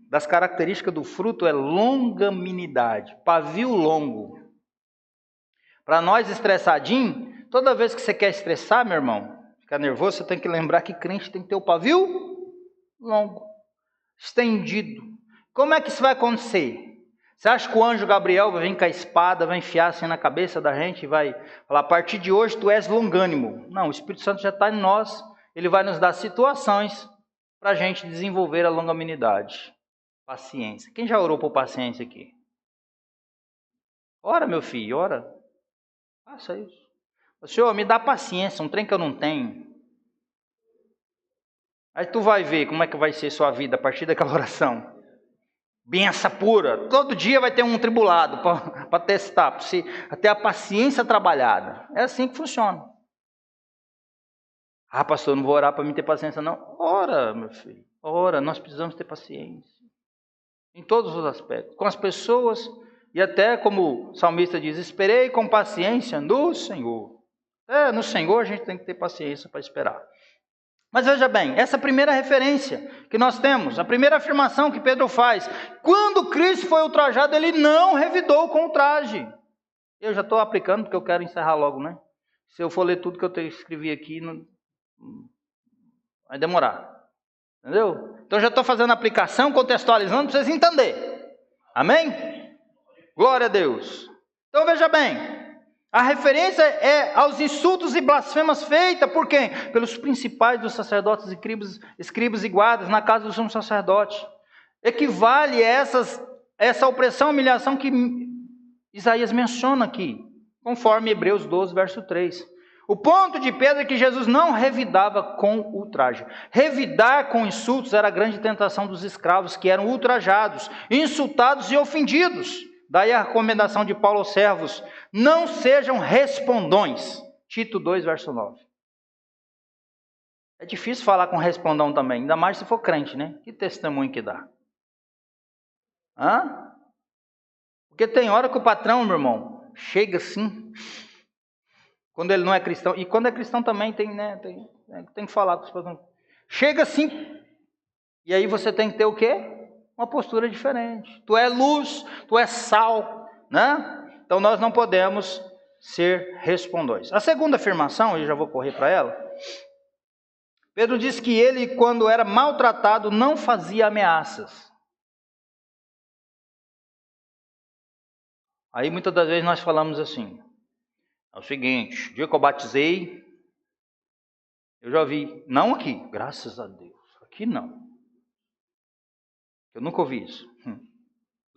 das características do fruto é longanimidade, pavio longo. Para nós estressadinho, toda vez que você quer estressar, meu irmão, ficar nervoso, você tem que lembrar que crente tem que ter o pavio longo, estendido. Como é que isso vai acontecer? Você acha que o anjo Gabriel vai vir com a espada, vai enfiar assim na cabeça da gente e vai falar, a partir de hoje tu és longânimo? Não, o Espírito Santo já está em nós, ele vai nos dar situações para a gente desenvolver a longanimidade, paciência. Quem já orou por paciência aqui? Ora, meu filho, ora. Faça isso. Senhor, me dá paciência, um trem que eu não tenho. Aí tu vai ver como é que vai ser sua vida a partir daquela oração. Benção pura. Todo dia vai ter um tribulado para testar, para você ter a paciência trabalhada. É assim que funciona. Ah, pastor, não vou orar para mim ter paciência, não. Ora, meu filho. Ora, nós precisamos ter paciência. Em todos os aspectos. Com as pessoas e até, como o salmista diz, esperei com paciência no Senhor. No Senhor a gente tem que ter paciência para esperar. Mas veja bem, essa primeira referência que nós temos, a primeira afirmação que Pedro faz, quando Cristo foi ultrajado, ele não revidou com ultraje. Eu já estou aplicando porque eu quero encerrar logo, né? Se eu for ler tudo que eu escrevi aqui, vai demorar. Entendeu? Então já estou fazendo a aplicação, contextualizando para vocês entenderem. Amém? Glória a Deus. Então veja bem. A referência é aos insultos e blasfemas feitas por quem? Pelos principais dos sacerdotes, escribas e guardas na casa do sumo sacerdote. Equivale a essa opressão e humilhação que Isaías menciona aqui, conforme Hebreus 12, verso 3. O ponto de Pedro é que Jesus não revidava com ultraje. Revidar com insultos era a grande tentação dos escravos que eram ultrajados, insultados e ofendidos. Daí a recomendação de Paulo aos servos, não sejam respondões. Tito 2, verso 9. É difícil falar com respondão também, ainda mais se for crente, né? Que testemunho que dá? Porque tem hora que o patrão, meu irmão, chega assim, quando ele não é cristão, e quando é cristão também tem, né? Tem que falar com os patrões. Chega assim, e aí você tem que ter o quê? Uma postura diferente. Tu é luz, tu é sal, né? Então nós não podemos ser respondões. A segunda afirmação, eu já vou correr para ela. Pedro diz que ele, quando era maltratado, não fazia ameaças. Aí muitas das vezes nós falamos assim, é o seguinte, o dia que eu batizei, eu já vi, não aqui, graças a Deus, aqui não. Eu nunca ouvi isso.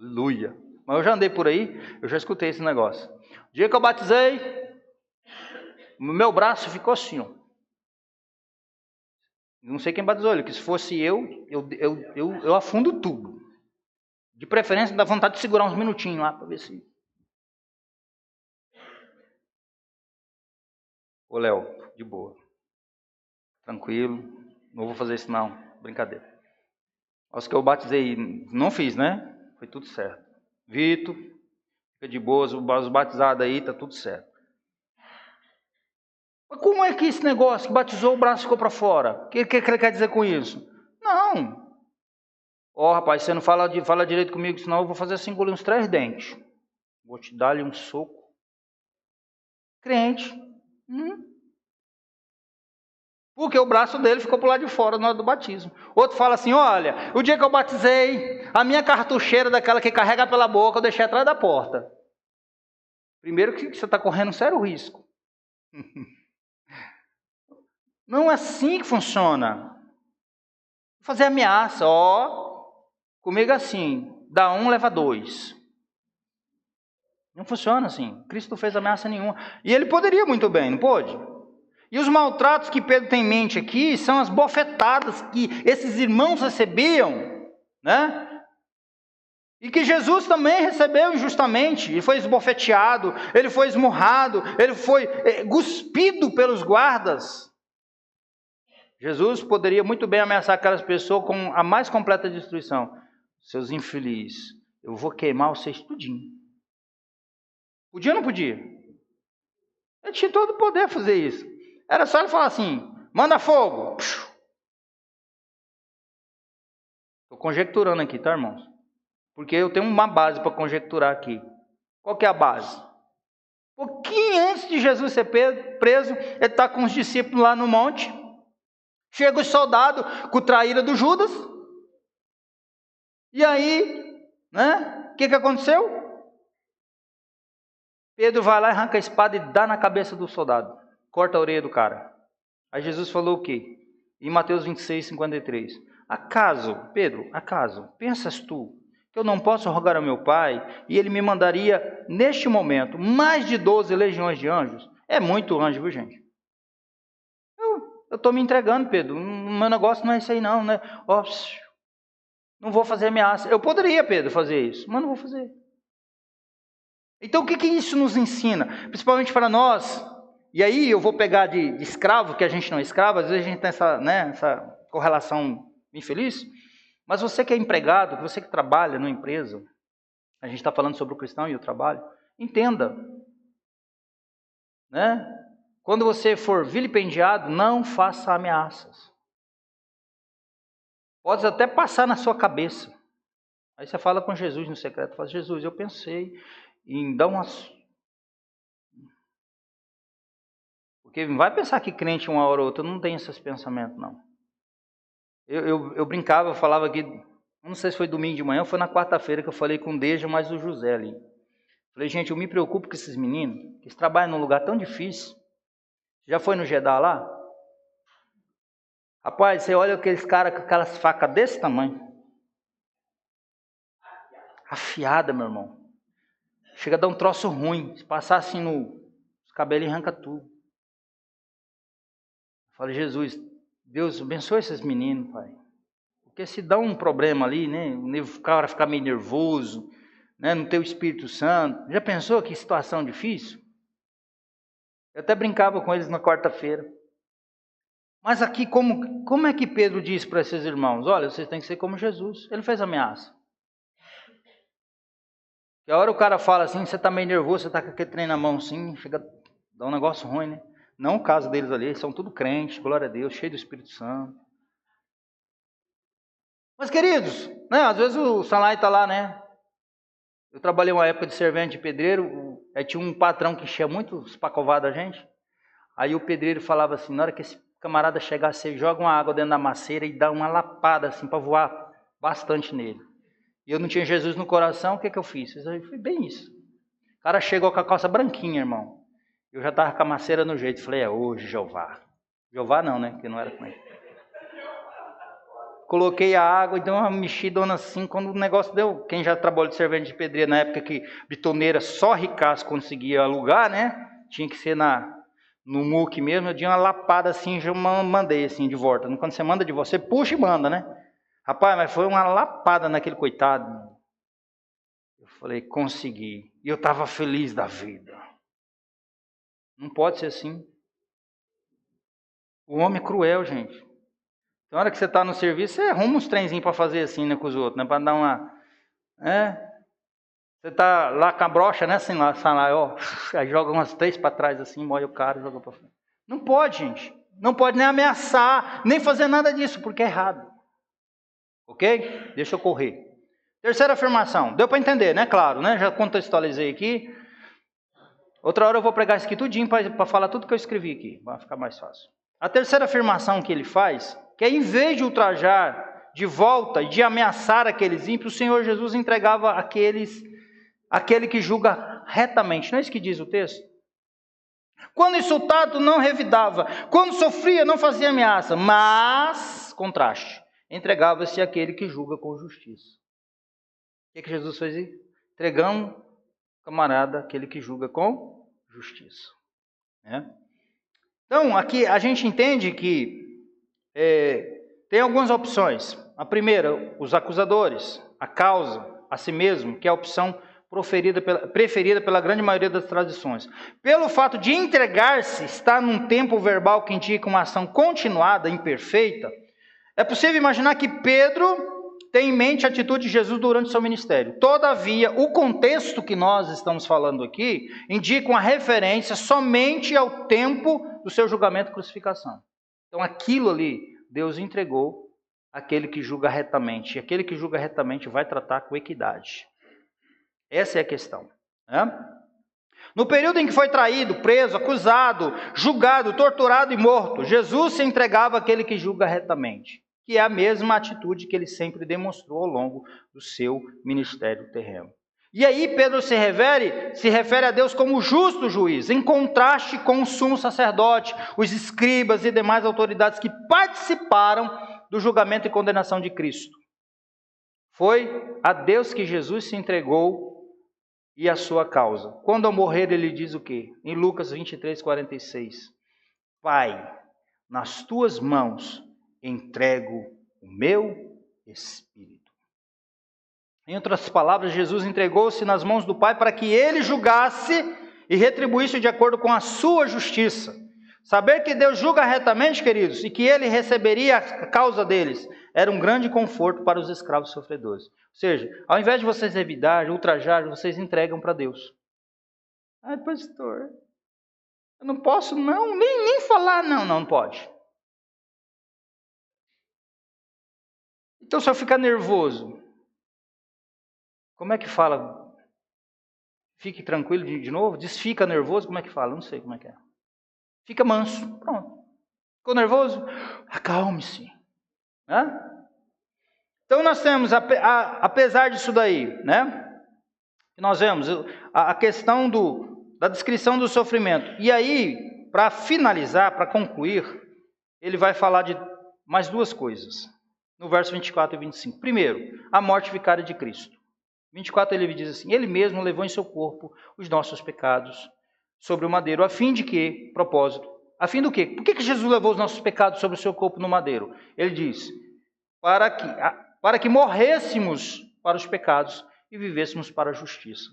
Aleluia. Mas eu já andei por aí, eu já escutei esse negócio. O dia que eu batizei, o meu braço ficou assim, ó. Não sei quem batizou ele, que se fosse eu afundo tudo. De preferência, dá vontade de segurar uns minutinhos lá para ver se... Ô, Léo, de boa. Tranquilo. Não vou fazer isso não. Brincadeira. Os que eu batizei, não fiz, né? Foi tudo certo. Vitor, fica de boa. Os batizados aí, tá tudo certo. Mas como é que esse negócio que batizou, o braço ficou para fora? O que ele quer dizer com isso? Não. Ó, rapaz, você não fala direito comigo, senão eu vou fazer assim, engolir uns 3 dentes. Vou te dar-lhe um soco. Crente. Porque o braço dele ficou para o lado de fora na hora do batismo. Outro fala assim, olha, o dia que eu batizei, a minha cartucheira daquela que carrega pela boca, eu deixei atrás da porta. Primeiro que você está correndo um sério risco. Não é assim que funciona. Vou fazer ameaça, ó, comigo assim, dá 1, leva 2. Não funciona assim. Cristo não fez ameaça nenhuma. E ele poderia muito bem, não pôde? E os maltratos que Pedro tem em mente aqui são as bofetadas que esses irmãos recebiam, né? E que Jesus também recebeu injustamente. Ele foi esbofeteado, ele foi esmurrado, ele foi cuspido pelos guardas. Jesus poderia muito bem ameaçar aquelas pessoas com a mais completa destruição. Seus infelizes, eu vou queimar vocês tudinho. Podia ou não podia? Ele tinha todo o poder de fazer isso. Era só ele falar assim, manda fogo. Estou conjecturando aqui, tá, irmãos? Porque eu tenho uma base para conjecturar aqui. Qual que é a base? Um pouquinho antes de Jesus ser preso, ele está com os discípulos lá no monte. Chega o soldado com a traíra do Judas. E aí, né? O que aconteceu? Pedro vai lá, arranca a espada e dá na cabeça do soldado. Corta a orelha do cara. Aí Jesus falou o quê? Em Mateus 26, 53. Acaso, Pedro, pensas tu que eu não posso rogar ao meu Pai e ele me mandaria, neste momento, mais de 12 legiões de anjos? É muito anjo, viu, gente? Eu estou me entregando, Pedro. O meu negócio não é isso aí não, né? Oh, não vou fazer ameaça. Eu poderia, Pedro, fazer isso, mas não vou fazer. Então o que isso nos ensina? Principalmente para nós. E aí eu vou pegar de escravo, que a gente não é escravo, às vezes a gente tem essa correlação infeliz. Mas você que é empregado, você que trabalha numa empresa, a gente está falando sobre o cristão e o trabalho, entenda. Né? Quando você for vilipendiado, não faça ameaças. Pode até passar na sua cabeça. Aí você fala com Jesus no secreto, fala, Jesus, eu pensei em dar umas... Porque vai pensar que crente uma hora ou outra não tem esses pensamentos, não. Eu brincava, eu falava aqui, não sei se foi domingo de manhã ou foi na quarta-feira que eu falei com o Deja, mais o José ali. Falei, gente, eu me preocupo com esses meninos, que eles trabalham num lugar tão difícil. Já foi no Jeddah lá? Rapaz, você olha aqueles caras com aquelas facas desse tamanho. Afiada, meu irmão. Chega a dar um troço ruim. Se passar assim os cabelos arranca tudo. Eu falei, Jesus, Deus abençoe esses meninos, Pai. Porque se dá um problema ali, né? O cara ficar meio nervoso, né? Não ter o Espírito Santo. Já pensou que situação difícil? Eu até brincava com eles na quarta-feira. Mas aqui, como é que Pedro disse para esses irmãos? Olha, vocês têm que ser como Jesus. Ele fez ameaça. E a hora o cara fala assim, você está meio nervoso, você está com aquele trem na mão assim, chega a dar um negócio ruim, né? Não o caso deles ali, eles são tudo crentes, glória a Deus, cheio do Espírito Santo. Mas queridos, né, às vezes o Sanlai está lá, né? Eu trabalhei uma época de servente de pedreiro, aí tinha um patrão que enchia muito os pacovados da gente. Aí o pedreiro falava assim, na hora que esse camarada chegar, você joga uma água dentro da macieira e dá uma lapada assim para voar bastante nele. E eu não tinha Jesus no coração, o que eu fiz? Foi bem isso. O cara chegou com a calça branquinha, irmão. Eu já estava com a macieira no jeito. Falei, é hoje, Jeová. Jeová não, né? Porque não era com ele. Coloquei a água e deu uma mexidona assim. Quando o negócio deu... Quem já trabalhou de servente de pedreira na época que bitoneira só ricaço conseguia alugar, né? Tinha que ser no muque mesmo. Eu dei uma lapada assim, já mandei assim de volta. Quando você manda de você, puxa e manda, né? Rapaz, mas foi uma lapada naquele coitado. Eu falei, consegui. E eu estava feliz da vida. Não pode ser assim. O homem é cruel, gente. Na hora que você está no serviço, você arruma uns trenzinhos para fazer assim, né, com os outros, né? Para dar uma... Você está lá com a brocha, né? Assim, lá, ó, aí joga umas 3 para trás assim, molha o cara e joga para frente. Não pode, gente. Não pode nem ameaçar, nem fazer nada disso, porque é errado. Ok? Deixa eu correr. Terceira afirmação. Deu para entender, né? Claro, né? Já contextualizei aqui. Outra hora eu vou pregar isso aqui tudinho para falar tudo que eu escrevi aqui. Vai ficar mais fácil. A terceira afirmação que ele faz, que é em vez de ultrajar de volta e de ameaçar aqueles ímpios, o Senhor Jesus entregava aquele que julga retamente. Não é isso que diz o texto? Quando insultado, não revidava. Quando sofria, não fazia ameaça. Mas, contraste, entregava-se àquele que julga com justiça. O que Jesus fez? Entregamos, camarada, aquele que julga com justiça. Então, aqui a gente entende que tem algumas opções. A primeira, os acusadores. A causa, a si mesmo, que é a opção preferida pela grande maioria das tradições. Pelo fato de entregar-se, estar num tempo verbal que indica uma ação continuada, imperfeita, é possível imaginar que Pedro tem em mente a atitude de Jesus durante seu ministério. Todavia, o contexto que nós estamos falando aqui indica uma referência somente ao tempo do seu julgamento e crucificação. Então, aquilo ali, Deus entregou àquele que julga retamente. E aquele que julga retamente vai tratar com equidade. Essa é a questão. No período em que foi traído, preso, acusado, julgado, torturado e morto, Jesus se entregava àquele que julga retamente, que é a mesma atitude que ele sempre demonstrou ao longo do seu ministério terreno. E aí Pedro se refere a Deus como justo juiz, em contraste com o sumo sacerdote, os escribas e demais autoridades que participaram do julgamento e condenação de Cristo. Foi a Deus que Jesus se entregou e a sua causa. Quando ao morrer ele diz o quê? Em Lucas 23:46. Pai, nas tuas mãos entrego o meu espírito. Em outras palavras, Jesus entregou-se nas mãos do Pai para que ele julgasse e retribuísse de acordo com a sua justiça. Saber que Deus julga retamente, queridos, e que ele receberia a causa deles, era um grande conforto para os escravos sofredores. Ou seja, ao invés de vocês revidar, ultrajar, vocês entregam para Deus. Ai, pastor, eu não posso não, nem falar não pode. Então, se eu ficar nervoso, como é que fala? Fique tranquilo de novo? Diz fica nervoso, como é que fala? Não sei como é que é. Fica manso, pronto. Ficou nervoso? Acalme-se. Então nós temos, apesar disso daí, nós vemos a questão da descrição do sofrimento. E aí, para finalizar, para concluir, ele vai falar de mais duas coisas. No verso 24 e 25. Primeiro, a morte vicária de Cristo. 24 ele diz assim, ele mesmo levou em seu corpo os nossos pecados sobre o madeiro, a fim de que, propósito, a fim do quê? Por que Jesus levou os nossos pecados sobre o seu corpo no madeiro? Ele diz, para que morrêssemos para os pecados e vivêssemos para a justiça.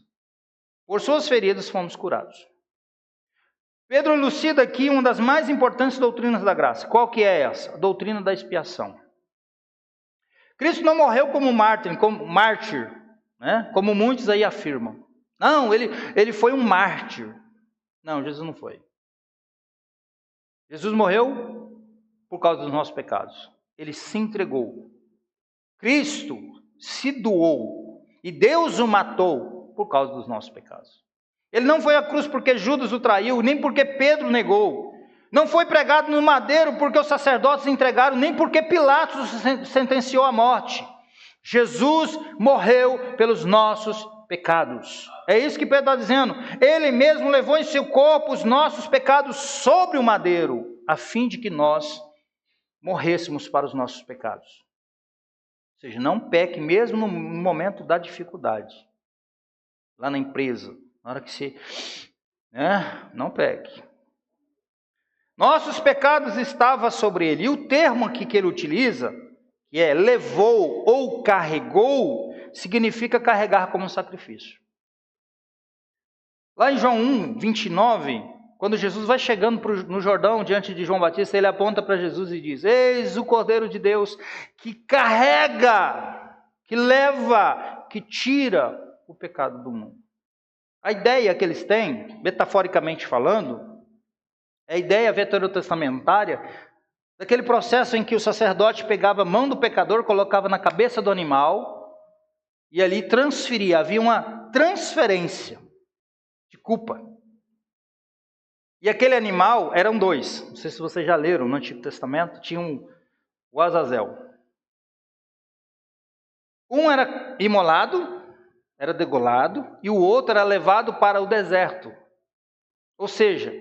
Por suas feridas fomos curados. Pedro elucida aqui uma das mais importantes doutrinas da graça. Qual que é essa? A doutrina da expiação. Cristo não morreu como mártir, como muitos aí afirmam. Não, ele foi um mártir. Não, Jesus não foi. Jesus morreu por causa dos nossos pecados. Ele se entregou. Cristo se doou e Deus o matou por causa dos nossos pecados. Ele não foi à cruz porque Judas o traiu, nem porque Pedro negou. Não foi pregado no madeiro porque os sacerdotes entregaram, nem porque Pilatos sentenciou à morte. Jesus morreu pelos nossos pecados. É isso que Pedro está dizendo. Ele mesmo levou em seu corpo os nossos pecados sobre o madeiro, a fim de que nós morrêssemos para os nossos pecados. Ou seja, não peque mesmo no momento da dificuldade. Lá na empresa, na hora que você... não peque. Nossos pecados estavam sobre ele. E o termo aqui que ele utiliza, que é levou ou carregou, significa carregar como um sacrifício. Lá em João 1, 29, quando Jesus vai chegando no Jordão, diante de João Batista, ele aponta para Jesus e diz: eis o Cordeiro de Deus que carrega, que leva, que tira o pecado do mundo. A ideia que eles têm, metaforicamente falando, é a ideia veterotestamentária daquele processo em que o sacerdote pegava a mão do pecador, colocava na cabeça do animal e ali transferia, havia uma transferência de culpa. E aquele animal, eram dois, não sei se vocês já leram no Antigo Testamento, tinha o Azazel. Um era imolado, era degolado, e o outro era levado para o deserto. Ou seja,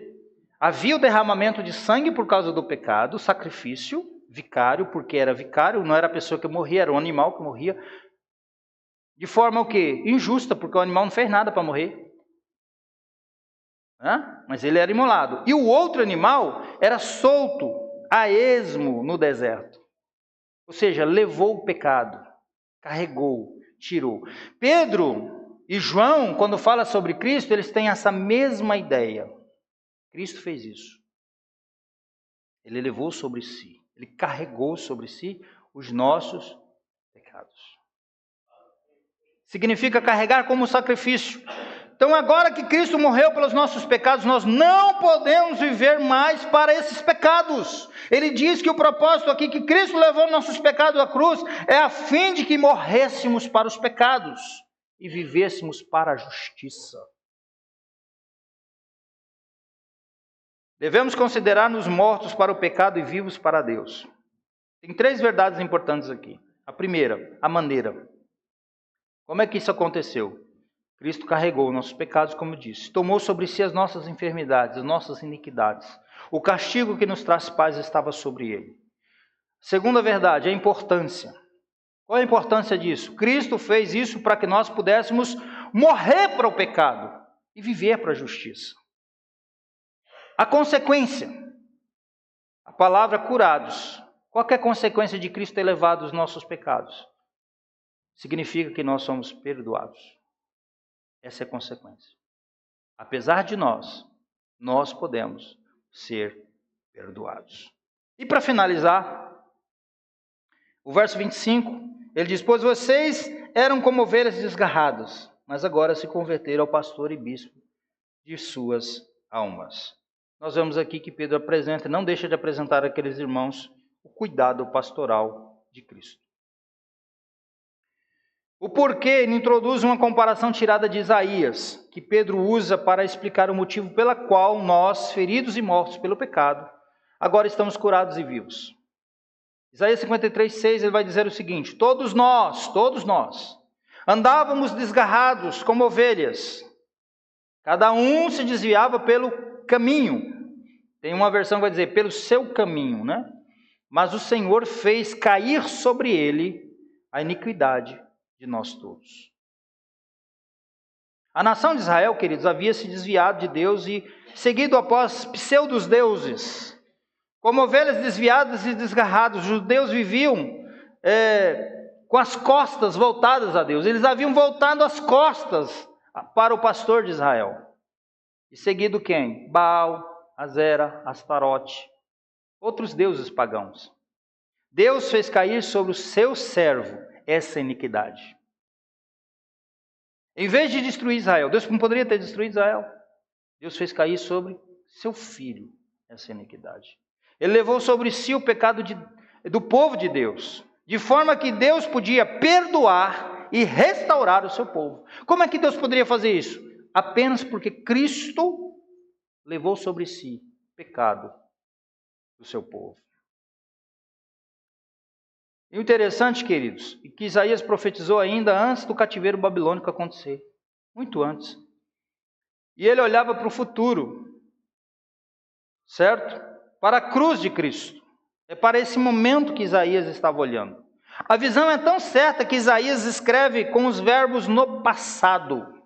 havia o derramamento de sangue por causa do pecado, o sacrifício, vicário, porque era vicário, não era a pessoa que morria, era o animal que morria. De forma o quê? Injusta, porque o animal não fez nada para morrer. Mas ele era imolado. E o outro animal era solto, a esmo, no deserto. Ou seja, levou o pecado, carregou, tirou. Pedro e João, quando falam sobre Cristo, eles têm essa mesma ideia. Cristo fez isso. Ele levou sobre si, ele carregou sobre si os nossos pecados. Significa carregar como sacrifício. Então, agora que Cristo morreu pelos nossos pecados, nós não podemos viver mais para esses pecados. Ele diz que o propósito aqui que Cristo levou nossos pecados à cruz é a fim de que morrêssemos para os pecados e vivêssemos para a justiça. Devemos considerar-nos mortos para o pecado e vivos para Deus. Tem 3 verdades importantes aqui. A primeira, a maneira. Como é que isso aconteceu? Cristo carregou nossos pecados, como eu disse. Tomou sobre si as nossas enfermidades, as nossas iniquidades. O castigo que nos traz paz estava sobre ele. Segunda verdade, a importância. Qual é a importância disso? Cristo fez isso para que nós pudéssemos morrer para o pecado e viver para a justiça. A consequência, a palavra curados. Qual é a consequência de Cristo ter levado os nossos pecados? Significa que nós somos perdoados. Essa é a consequência. Apesar de nós podemos ser perdoados. E para finalizar, o verso 25, ele diz: pois vocês eram como ovelhas desgarradas, mas agora se converteram ao pastor e bispo de suas almas. Nós vemos aqui que Pedro apresenta, não deixa de apresentar àqueles irmãos o cuidado pastoral de Cristo. O porquê ele introduz uma comparação tirada de Isaías, que Pedro usa para explicar o motivo pela qual nós, feridos e mortos pelo pecado, agora estamos curados e vivos. Isaías 53:6, ele vai dizer o seguinte: todos nós, andávamos desgarrados como ovelhas, cada um se desviava pelo caminho. Tem uma versão que vai dizer, pelo seu caminho, né? Mas o Senhor fez cair sobre ele a iniquidade de nós todos. A nação de Israel, queridos, havia se desviado de Deus e seguido após pseudos deuses. Como ovelhas desviadas e desgarradas, os judeus viviam com as costas voltadas a Deus. Eles haviam voltado as costas para o pastor de Israel. E seguido quem? Baal, Azera, Astarote, outros deuses pagãos. Deus fez cair sobre o seu servo essa iniquidade. Em vez de destruir Israel, Deus não poderia ter destruído Israel. Deus fez cair sobre seu filho essa iniquidade. Ele levou sobre si o pecado do povo de Deus, de forma que Deus podia perdoar e restaurar o seu povo. Como é que Deus poderia fazer isso? Apenas porque Cristo levou sobre si pecado do seu povo. E o interessante, queridos, é que Isaías profetizou ainda antes do cativeiro babilônico acontecer, muito antes. E ele olhava para o futuro, certo? Para a cruz de Cristo. É para esse momento que Isaías estava olhando. A visão é tão certa que Isaías escreve com os verbos no passado.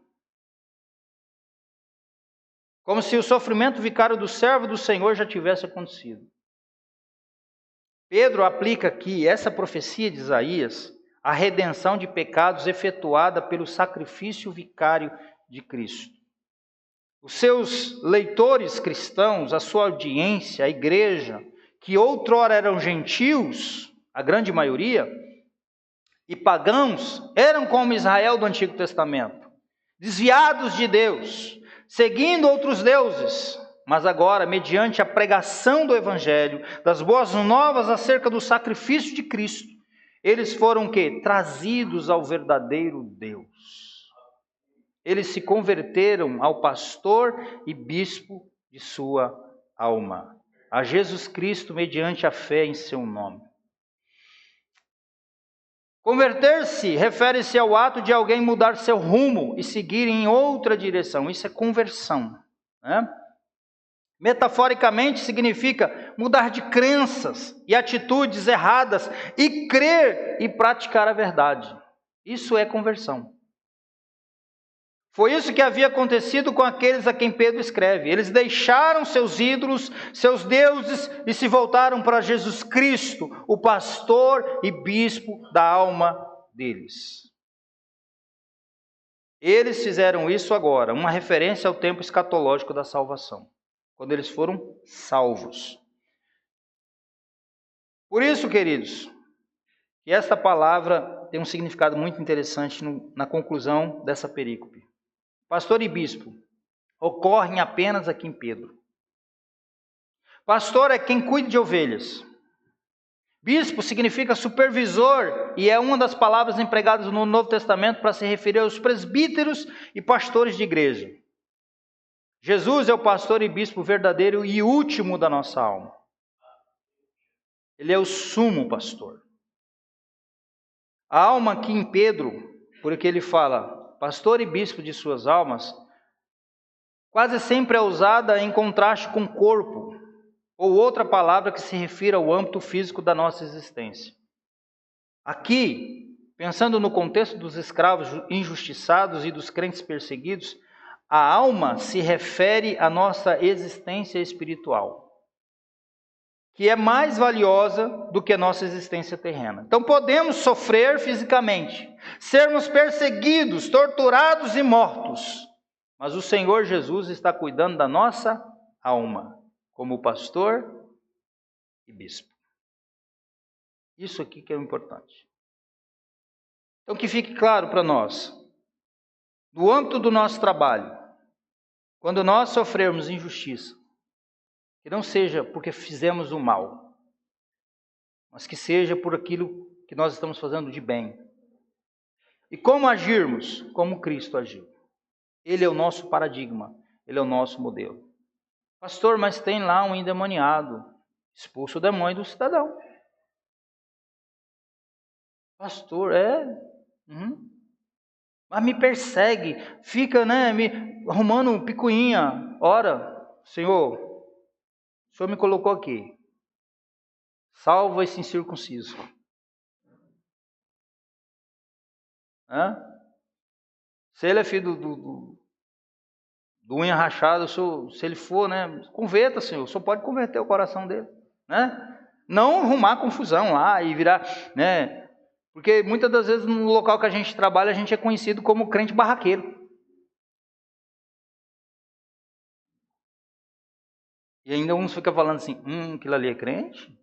Como se o sofrimento vicário do servo do Senhor já tivesse acontecido. Pedro aplica aqui essa profecia de Isaías à redenção de pecados efetuada pelo sacrifício vicário de Cristo. Os seus leitores cristãos, a sua audiência, a igreja, que outrora eram gentios, a grande maioria, e pagãos, eram como Israel do Antigo Testamento, desviados de Deus, seguindo outros deuses. Mas agora, mediante a pregação do Evangelho, das boas novas acerca do sacrifício de Cristo, eles foram o quê? Trazidos ao verdadeiro Deus. Eles se converteram ao pastor e bispo de sua alma, a Jesus Cristo mediante a fé em seu nome. Converter-se refere-se ao ato de alguém mudar seu rumo e seguir em outra direção. Isso é conversão, né? Metaforicamente significa mudar de crenças e atitudes erradas e crer e praticar a verdade. Isso é conversão. Foi isso que havia acontecido com aqueles a quem Pedro escreve. Eles deixaram seus ídolos, seus deuses e se voltaram para Jesus Cristo, o pastor e bispo da alma deles. Eles fizeram isso agora, uma referência ao tempo escatológico da salvação, quando eles foram salvos. Por isso, queridos, que esta palavra tem um significado muito interessante na conclusão dessa perícope. Pastor e bispo ocorrem apenas aqui em Pedro. Pastor é quem cuida de ovelhas. Bispo significa supervisor e é uma das palavras empregadas no Novo Testamento para se referir aos presbíteros e pastores de igreja. Jesus é o pastor e bispo verdadeiro e último da nossa alma. Ele é o sumo pastor. A alma aqui em Pedro, porque ele fala pastor e bispo de suas almas, quase sempre é usada em contraste com corpo, ou outra palavra que se refira ao âmbito físico da nossa existência. Aqui, pensando no contexto dos escravos injustiçados e dos crentes perseguidos, a alma se refere à nossa existência espiritual, que é mais valiosa do que a nossa existência terrena. Então podemos sofrer fisicamente, sermos perseguidos, torturados e mortos, mas o Senhor Jesus está cuidando da nossa alma, como pastor e bispo. Isso aqui que é o importante. Então que fique claro para nós, no âmbito do nosso trabalho, quando nós sofrermos injustiça, que não seja porque fizemos o mal, mas que seja por aquilo que nós estamos fazendo de bem. E como agirmos? Como Cristo agiu. Ele é o nosso paradigma, ele é o nosso modelo. Pastor, mas tem lá um endemoniado. Expulsa o demônio do cidadão. Pastor, mas me persegue, fica, me arrumando picuinha. Ora, Senhor, o Senhor me colocou aqui. Salva esse incircunciso. Se ele é filho do unha rachada, se ele for, converta, Senhor. O Senhor pode converter o coração dele. Não arrumar confusão lá e virar, porque muitas das vezes no local que a gente trabalha, a gente é conhecido como crente barraqueiro. E ainda uns ficam falando assim, aquilo ali é crente?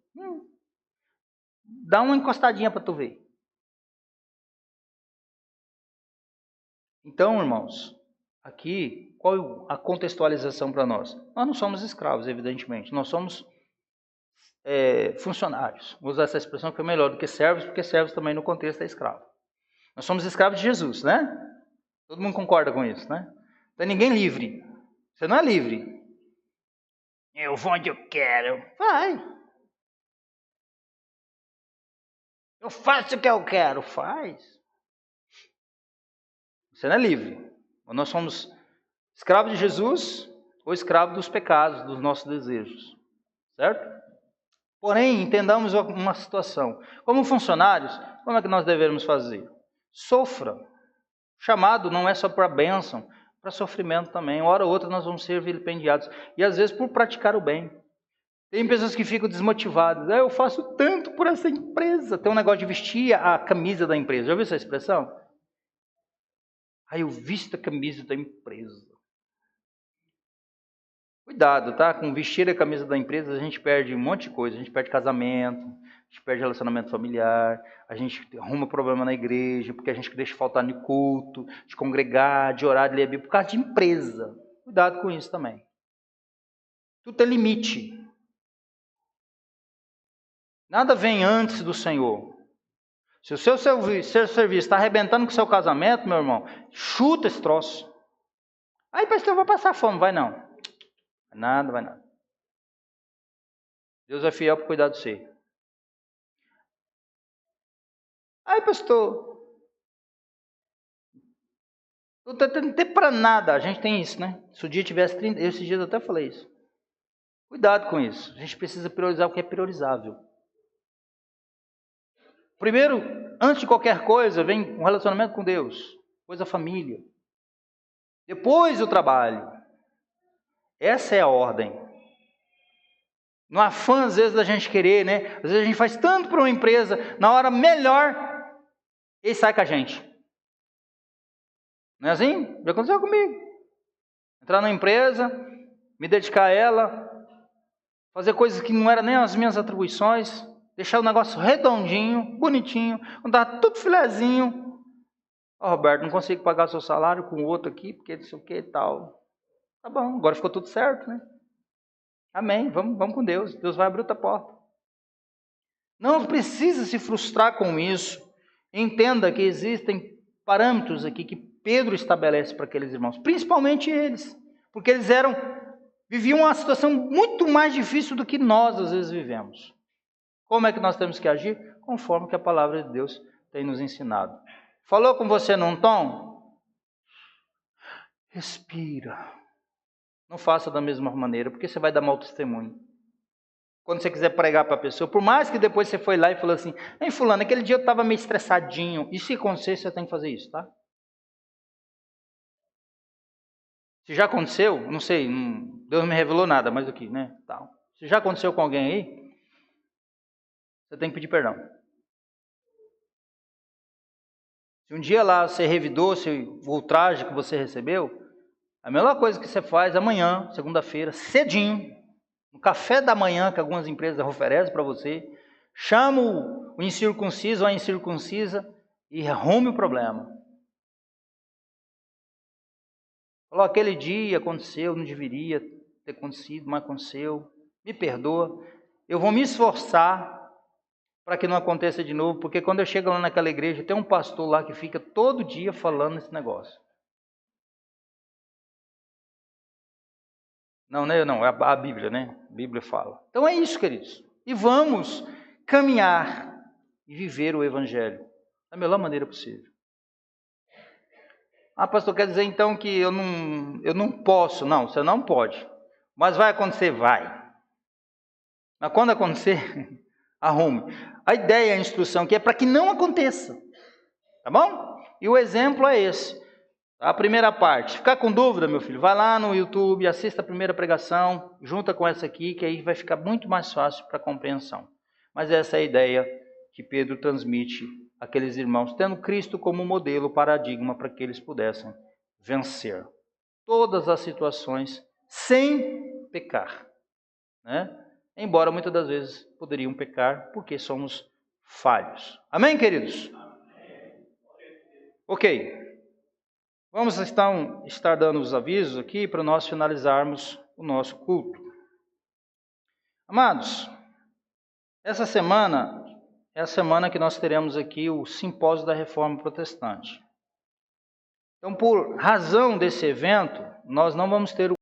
Dá uma encostadinha para tu ver. Então, irmãos, aqui, qual a contextualização para nós? Nós não somos escravos, evidentemente. Nós somos funcionários. Vou usar essa expressão que é melhor do que servos, porque servos também no contexto é escravo. Nós somos escravos de Jesus, né? Todo mundo concorda com isso, né? Não tem ninguém livre. Você não é livre. Eu vou onde eu quero. Vai. Eu faço o que eu quero. Faz. Você não é livre. Nós somos escravos de Jesus ou escravos dos pecados, dos nossos desejos. Certo? Porém, entendamos uma situação. Como funcionários, como é que nós devemos fazer? Sofra. O chamado não é só para bênção, para sofrimento também. Uma hora ou outra nós vamos ser vilipendiados. E às vezes por praticar o bem. Tem pessoas que ficam desmotivadas. Eu faço tanto por essa empresa. Tem um negócio de vestir a camisa da empresa. Já ouviu essa expressão? Eu visto a camisa da empresa. Cuidado, tá? Com vestir a camisa da empresa, a gente perde um monte de coisa. A gente perde casamento, a gente perde relacionamento familiar, a gente arruma problema na igreja, porque a gente deixa faltar no culto, de congregar, de orar, de ler a Bíblia, por causa de empresa. Cuidado com isso também. Tudo tem limite. Nada vem antes do Senhor. Se o seu serviço está arrebentando com o seu casamento, meu irmão, chuta esse troço. Aí, pastor, eu vou passar fome. Vai não. Vai nada. Deus é fiel para cuidar de você. Aí, pastor, não tem para nada. A gente tem isso, né? Se o dia tivesse 30, esses dias eu até falei isso. Cuidado com isso. A gente precisa priorizar o que é priorizável. Primeiro, antes de qualquer coisa, vem um relacionamento com Deus. Depois a família. Depois o trabalho. Essa é a ordem. No afã, às vezes, da gente querer, né? Às vezes a gente faz tanto para uma empresa, na hora melhor, ele sai com a gente. Não é assim? Já aconteceu comigo. Entrar na empresa, me dedicar a ela, fazer coisas que não eram nem as minhas atribuições, deixar o negócio redondinho, bonitinho, andar tudo filezinho. Roberto, não consigo pagar seu salário com o outro aqui, porque não sei o que e tal. Tá bom, agora ficou tudo certo, né? Amém, vamos com Deus. Deus vai abrir outra porta. Não precisa se frustrar com isso. Entenda que existem parâmetros aqui que Pedro estabelece para aqueles irmãos, principalmente eles, porque eles viviam uma situação muito mais difícil do que nós às vezes vivemos. Como é que nós temos que agir? Conforme que a palavra de Deus tem nos ensinado. Falou com você num tom? Respira. Não faça da mesma maneira, porque você vai dar mau testemunho. Quando você quiser pregar para a pessoa, por mais que depois você foi lá e falou assim, ei fulano, aquele dia eu estava meio estressadinho. E se acontecer, você tem que fazer isso, tá? Se já aconteceu, não sei, Deus não me revelou nada mais do que, né? Tal. Se já aconteceu com alguém aí, você tem que pedir perdão. Se um dia lá você revidou o ultraje que você recebeu, a melhor coisa que você faz amanhã, segunda-feira, cedinho, no café da manhã que algumas empresas oferecem para você, chama o incircunciso ou a incircuncisa e arrume o problema. Falou, aquele dia aconteceu, não deveria ter acontecido, mas aconteceu, me perdoa. Eu vou me esforçar para que não aconteça de novo, porque quando eu chego lá naquela igreja, tem um pastor lá que fica todo dia falando esse negócio. Não, é a Bíblia, né? A Bíblia fala. Então é isso, queridos. E vamos caminhar e viver o Evangelho da melhor maneira possível. Pastor, quer dizer então que eu não posso. Não, você não pode. Mas vai acontecer? Vai. Mas quando acontecer, arrume. A ideia, a instrução aqui é para que não aconteça. Tá bom? E o exemplo é esse. A primeira parte. Ficar com dúvida, meu filho, vai lá no YouTube, assista a primeira pregação, junta com essa aqui, que aí vai ficar muito mais fácil para a compreensão. Mas essa é a ideia que Pedro transmite àqueles irmãos, tendo Cristo como modelo, paradigma, para que eles pudessem vencer todas as situações sem pecar, né? Embora muitas das vezes poderiam pecar, porque somos falhos. Amém, queridos? Ok. Vamos então estar dando os avisos aqui para nós finalizarmos o nosso culto. Amados, essa semana é a semana que nós teremos aqui o Simpósio da Reforma Protestante. Então, por razão desse evento, nós não vamos ter o